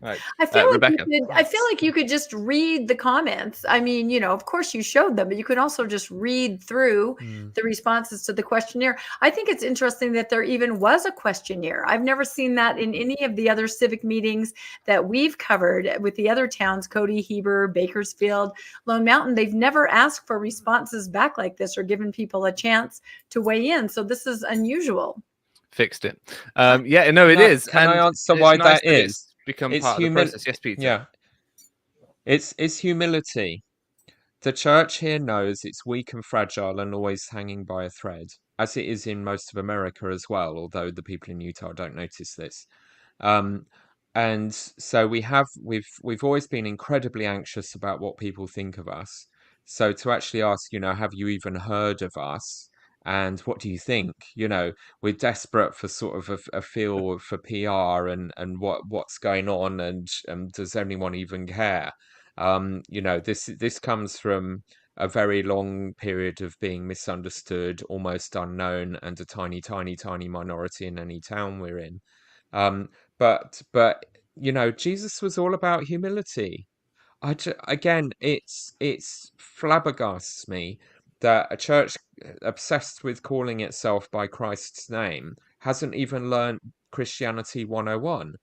Right. I feel like Rebecca. I feel like you could just read the comments. I mean, of course you showed them, but you could also just read through the responses to the questionnaire. I think it's interesting that there even was a questionnaire. I've never seen that in any of the other civic meetings that we've covered with the other towns, Cody, Heber, Bakersfield, Lone Mountain. They've never asked for responses back like this or given people a chance to weigh in. So this is unusual. Fixed it. Yeah, no, it is. Can I answer why that is? Become part of the process. Yes, Peter. Yeah, it's humility. The church here knows it's weak and fragile and always hanging by a thread, as it is in most of America as well, although the people in Utah don't notice this. And so we've always been incredibly anxious about what people think of us. So to actually ask, have you even heard of us? And what do you think? We're desperate for sort of a feel for PR and what's going on, and does anyone even care? This comes from a very long period of being misunderstood, almost unknown, and a tiny, tiny, tiny minority in any town we're in. But Jesus was all about humility. Again, it's flabbergasts me that a church obsessed with calling itself by Christ's name hasn't even learned Christianity 101.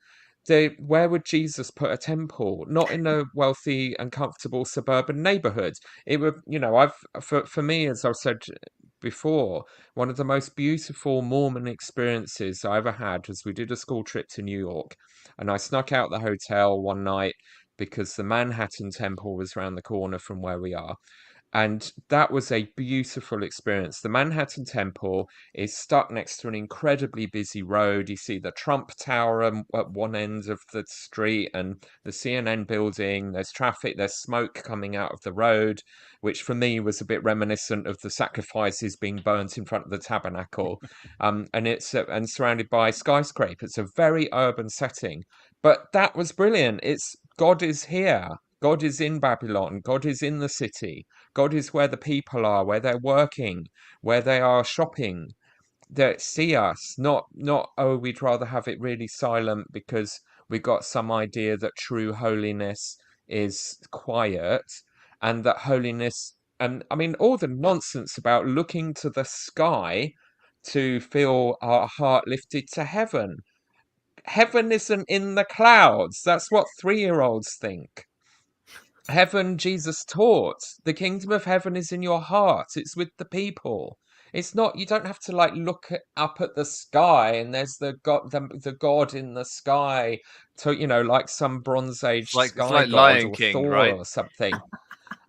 Where would Jesus put a temple? Not in a wealthy and comfortable suburban neighborhood. It would, for me, as I've said before, one of the most beautiful Mormon experiences I ever had was we did a school trip to New York, and I snuck out the hotel one night because the Manhattan Temple was around the corner from where we are. And that was a beautiful experience. The Manhattan Temple is stuck next to an incredibly busy road. You see the Trump Tower at one end of the street and the CNN building. There's traffic, there's smoke coming out of the road, which for me was a bit reminiscent of the sacrifices being burnt in front of the tabernacle. And it's and surrounded by skyscrapers. It's a very urban setting. But that was brilliant. God is here. God is in Babylon. God is in the city. God is where the people are, where they're working, where they are shopping. That see us, not oh, we'd rather have it really silent because we got some idea that true holiness is quiet, and that holiness, and I mean all the nonsense about looking to the sky to feel our heart lifted to heaven. Heaven isn't in the clouds. That's what 3-year-olds think. Heaven, Jesus taught, the kingdom of heaven is in your heart. It's with the people. It's not, you don't have to look up at the sky and there's the God in the sky to, like some Bronze Age sky god Lion or King, Thor right? or something.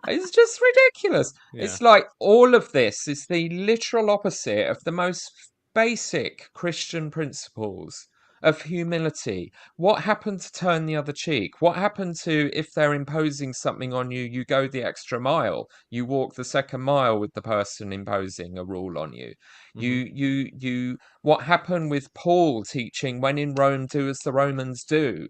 It's just ridiculous. Yeah. It's like all of this is the literal opposite of the most basic Christian principles of humility. What happened to turn the other cheek? What happened to, if they're imposing something on you, you go the extra mile, you walk the second mile with the person imposing a rule on you. What happened with Paul teaching, when in Rome, do as the Romans do?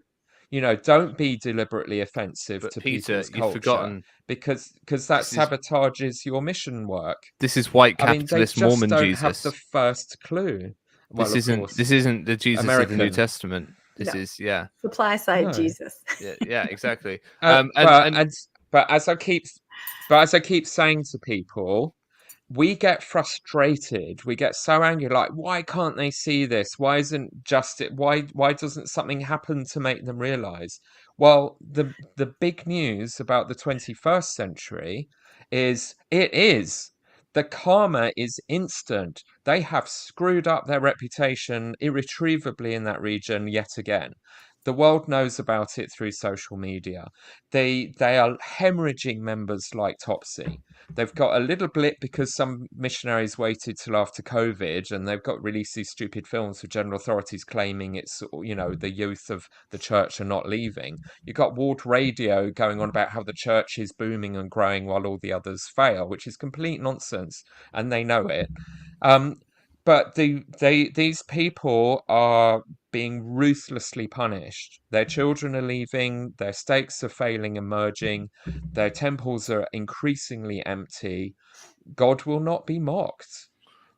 Don't be deliberately offensive to Peter, people's you've culture, forgotten, because that sabotages your mission work. This is white capitalist I mean, they just Mormon don't Jesus. have the first clue. Well, this isn't the Jesus American. of the New Testament. This No. is supply side Jesus. yeah, exactly. But as I keep saying to people, we get frustrated. We get so angry. Like, why can't they see this? Why doesn't something happen to make them realize? Well, the big news about the 21st century is the karma is instant. They have screwed up their reputation irretrievably in that region yet again. The world knows about it through social media. They are hemorrhaging members like Topsy. They've got a little blip because some missionaries waited till after COVID, and they've got released these stupid films with general authorities claiming it's, the youth of the church are not leaving. You've got Ward Radio going on about how the church is booming and growing while all the others fail, which is complete nonsense, and they know it. But these people are being ruthlessly punished. Their children are leaving, their stakes are failing and merging, their temples are increasingly empty. God will not be mocked.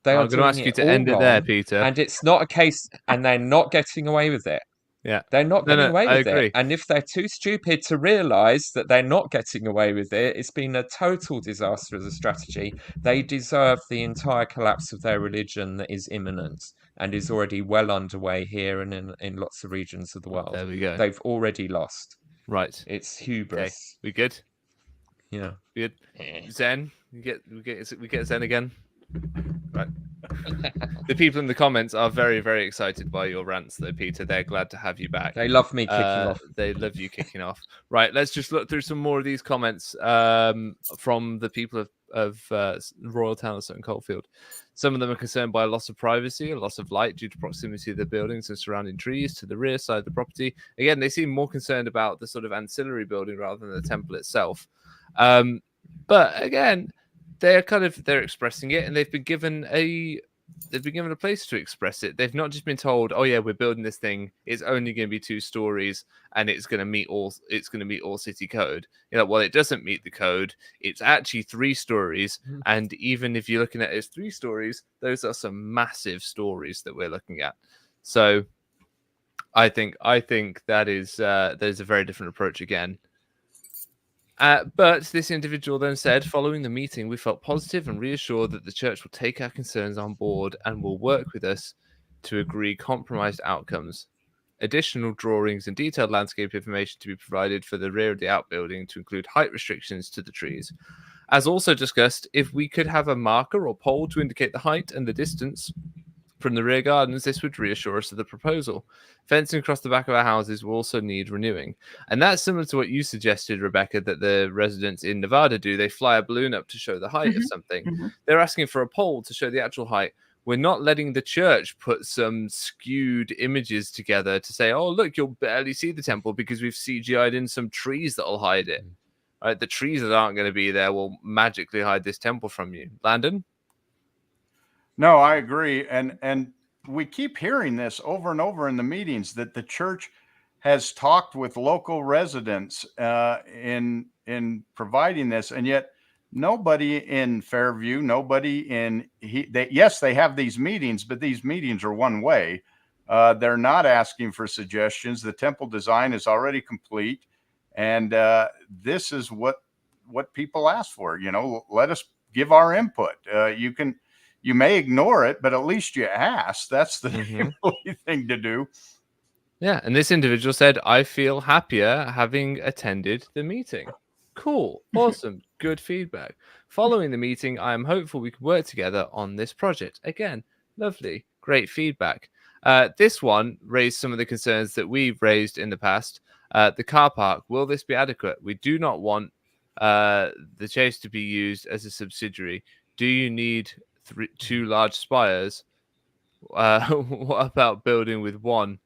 They I'm are going to doing ask you it to all end it there, wrong, Peter. and it's not a case, and they're not getting away with it. Yeah. They're not No, getting no, away I with agree. it. And if they're too stupid to realize that they're not getting away with it, it's been a total disaster as a strategy. They deserve the entire collapse of their religion that is imminent and is already well underway here and in lots of regions of the world. There we go. They've already lost. Right. It's Okay. hubris. We good? Yeah. Good. Zen. We get Zen again. Right. The people in the comments are very, very excited by your rants, though, Peter. They're glad to have you back. They love me kicking off. They love you kicking off. Right. Let's just look through some more of these comments from the people of Royal Town of Sutton Coldfield. Some of them are concerned by a loss of privacy, a loss of light due to proximity of the buildings and surrounding trees to the rear side of the property. Again, they seem more concerned about the sort of ancillary building rather than the temple itself. But again, they're expressing it, and they've been given a place to express it. They've not just been told, "Oh yeah, we're building this thing. It's only going to be 2 stories, and it's going to meet all city code." Well, it doesn't meet the code. It's actually 3 stories, and even if you're looking at it as 3 stories, those are some massive stories that we're looking at. So, I think that is there's a very different approach again. But this individual then said, following the meeting, we felt positive and reassured that the church will take our concerns on board and will work with us to agree compromised outcomes. Additional drawings and detailed landscape information to be provided for the rear of the outbuilding to include height restrictions to the trees. As also discussed, if we could have a marker or pole to indicate the height and the distance from the rear gardens, this would reassure us of the proposal. Fencing across the back of our houses will also need renewing. And that's similar to what you suggested, Rebecca, that the residents in Nevada do. They fly a balloon up to show the height of something. They're asking for a pole to show the actual height. We're not letting the church put some skewed images together to say, oh, look, you'll barely see the temple because we've CGI'd in some trees that'll hide it. Right? The trees that aren't going to be there will magically hide this temple from you. Landon? No, I agree. And we keep hearing this over and over in the meetings that the church has talked with local residents in providing this. And yet nobody in Fairview, yes, they have these meetings, but these meetings are one way. They're not asking for suggestions. The temple design is already complete. And this is what people ask for. Let us give our input. You may ignore it, but at least you ask. That's the only thing to do. Yeah, and this individual said, I feel happier having attended the meeting. Cool, awesome, good feedback. Following the meeting, I am hopeful we can work together on this project. Again, lovely, great feedback. This one raised some of the concerns that we've raised in the past. The car park, will this be adequate? We do not want the chase to be used as a subsidiary. Do you need 2 large spires? What about building with 1?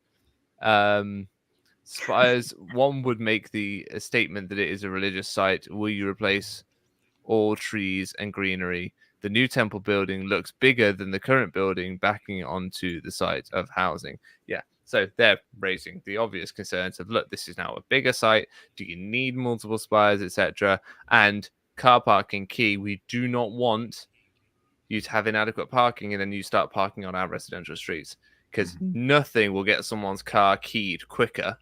Spires, 1 would make the statement that it is a religious site. Will you replace all trees and greenery? The new temple building looks bigger than the current building backing onto the site of housing. Yeah, so they're raising the obvious concerns of, look, this is now a bigger site. Do you need multiple spires, etc.? And car parking key. We do not want you to have inadequate parking and then you start parking on our residential streets, because nothing will get someone's car keyed quicker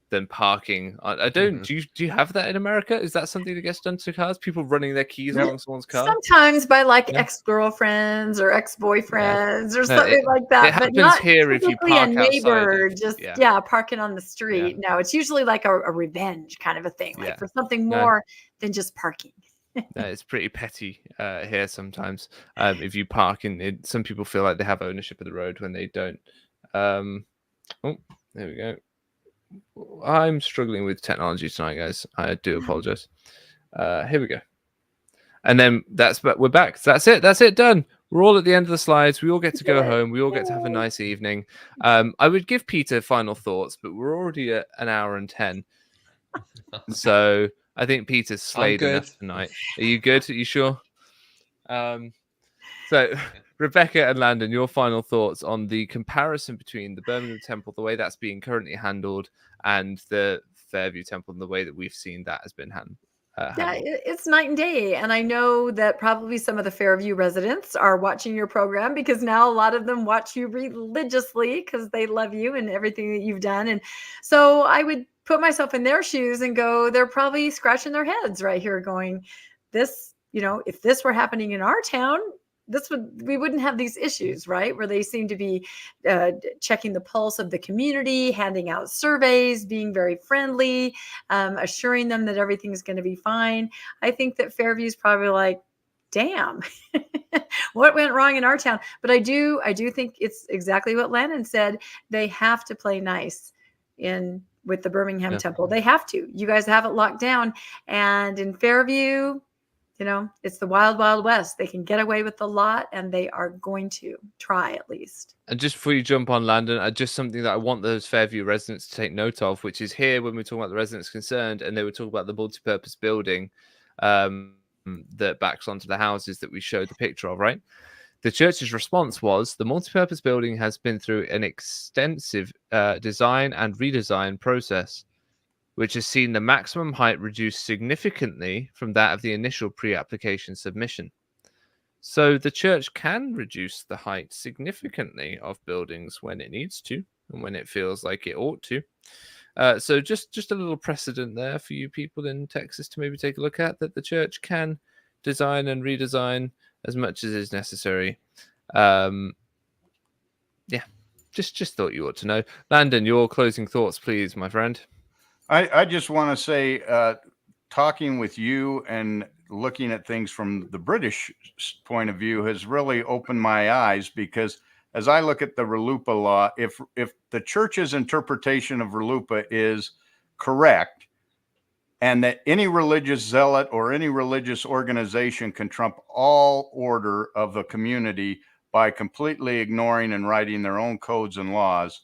than parking. I don't. Do you have that in America? Is that something that gets done to cars? People running their keys along someone's car? Sometimes by ex-girlfriends or ex-boyfriends or something like that. It happens but not here if you park a neighbor outside. Parking on the street. Yeah. No, it's usually like a revenge kind of a thing, like for something more than just parking. No, it's pretty petty here sometimes. If you park in it, some people feel like they have ownership of the road when they don't. Oh, there we go. I'm struggling with technology tonight, guys. I do apologize. Here we go. And then we're back. That's it. Done. We're all at the end of the slides. We all get to go home. We all get to have a nice evening. I would give Peter final thoughts, but we're already at an hour and 10. So I think Peter's slayed enough tonight. Are you good? Are you sure? So Rebecca and Landon, your final thoughts on the comparison between the Birmingham Temple, the way that's being currently handled, and the Fairview Temple, and the way that we've seen that has been handled. Yeah, it's night and day. And I know that probably some of the Fairview residents are watching your program, because now a lot of them watch you religiously because they love you and everything that you've done. And so I would put myself in their shoes and go, they're probably scratching their heads right here going, this, if this were happening in our town, we wouldn't have these issues, right? Where they seem to be checking the pulse of the community, handing out surveys, being very friendly, assuring them that everything's going to be fine. I think that Fairview's probably like, damn, what went wrong in our town? But I do think it's exactly what Landon said. They have to play nice with the Birmingham Temple. They have to. You guys have it locked down. And in Fairview, it's the wild, wild west. They can get away with a lot, and they are going to try at least. And just before you jump on, Landon, just something that I want those Fairview residents to take note of, which is here when we talk about the residents concerned, and they were talking about the multi-purpose building that backs onto the houses that we showed the picture of, right? The church's response was, the multi-purpose building has been through an extensive design and redesign process, which has seen the maximum height reduced significantly from that of the initial pre-application submission. So the church can reduce the height significantly of buildings when it needs to and when it feels like it ought to. So just a little precedent there for you people in Texas to maybe take a look at, that the church can design and redesign as much as is necessary. Just thought you ought to know. Landon, your closing thoughts, please, my friend. I just want to say, talking with you and looking at things from the British point of view has really opened my eyes, because as I look at the RLUIPA law, if the church's interpretation of RLUIPA is correct, and that any religious zealot or any religious organization can trump all order of the community by completely ignoring and writing their own codes and laws,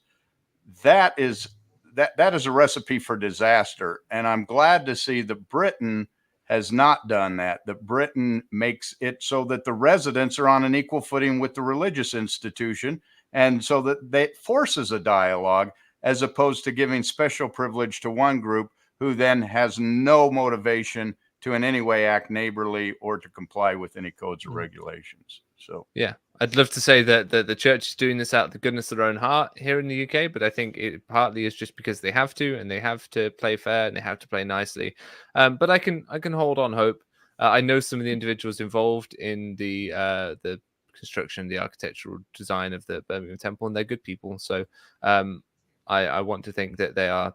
that is a recipe for disaster. And I'm glad to see that Britain has not done that. That Britain makes it so that the residents are on an equal footing with the religious institution, and so that forces a dialogue, as opposed to giving special privilege to one group who then has no motivation to in any way act neighborly or to comply with any codes or regulations. So yeah, I'd love to say that the church is doing this out of the goodness of their own heart here in the UK, but I think it partly is just because they have to, and they have to play fair, and they have to play nicely. But I can hold on hope. I know some of the individuals involved in the construction, the architectural design of the Birmingham Temple, and they're good people. So I want to think that they are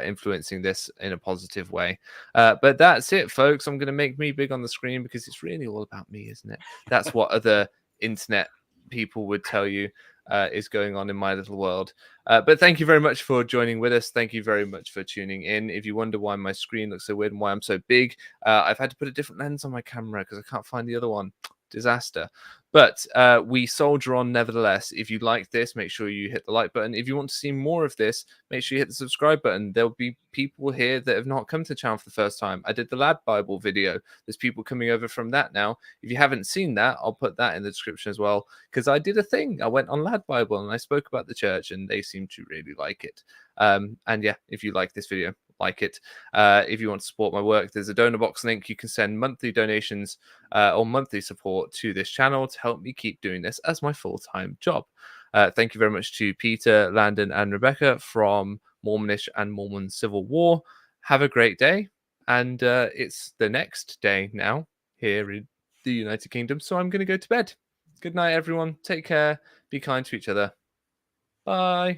influencing this in a positive way. But that's it, folks. I'm going to make me big on the screen, because it's really all about me, isn't it? That's what other internet people would tell you is going on in my little world. But thank you very much for joining with us. Thank you very much for tuning in. If you wonder why my screen looks so weird and why I'm so big, I've had to put a different lens on my camera because I can't find the other one. Disaster. But we soldier on nevertheless. If you like this, make sure you hit the like button. If you want to see more of this, make sure you hit the subscribe button. There'll be people here that have not come to the channel for the first time. I did the LADBIBLE video. There's people coming over from that now. If you haven't seen that, I'll put that in the description as well, because I did a thing. I went on LADBIBLE and I spoke about the church, and they seem to really like it. And yeah, if you like this video, like it. If you want to support my work, there's a donor box link. You can send monthly donations or monthly support to this channel to help me keep doing this as my full-time job. Thank you very much to Peter, Landon, and Rebecca from Mormonish and Mormon Civil War. Have a great day. And it's the next day now here in the United Kingdom, so I'm going to go to bed. Good night, everyone. Take care. Be kind to each other. Bye.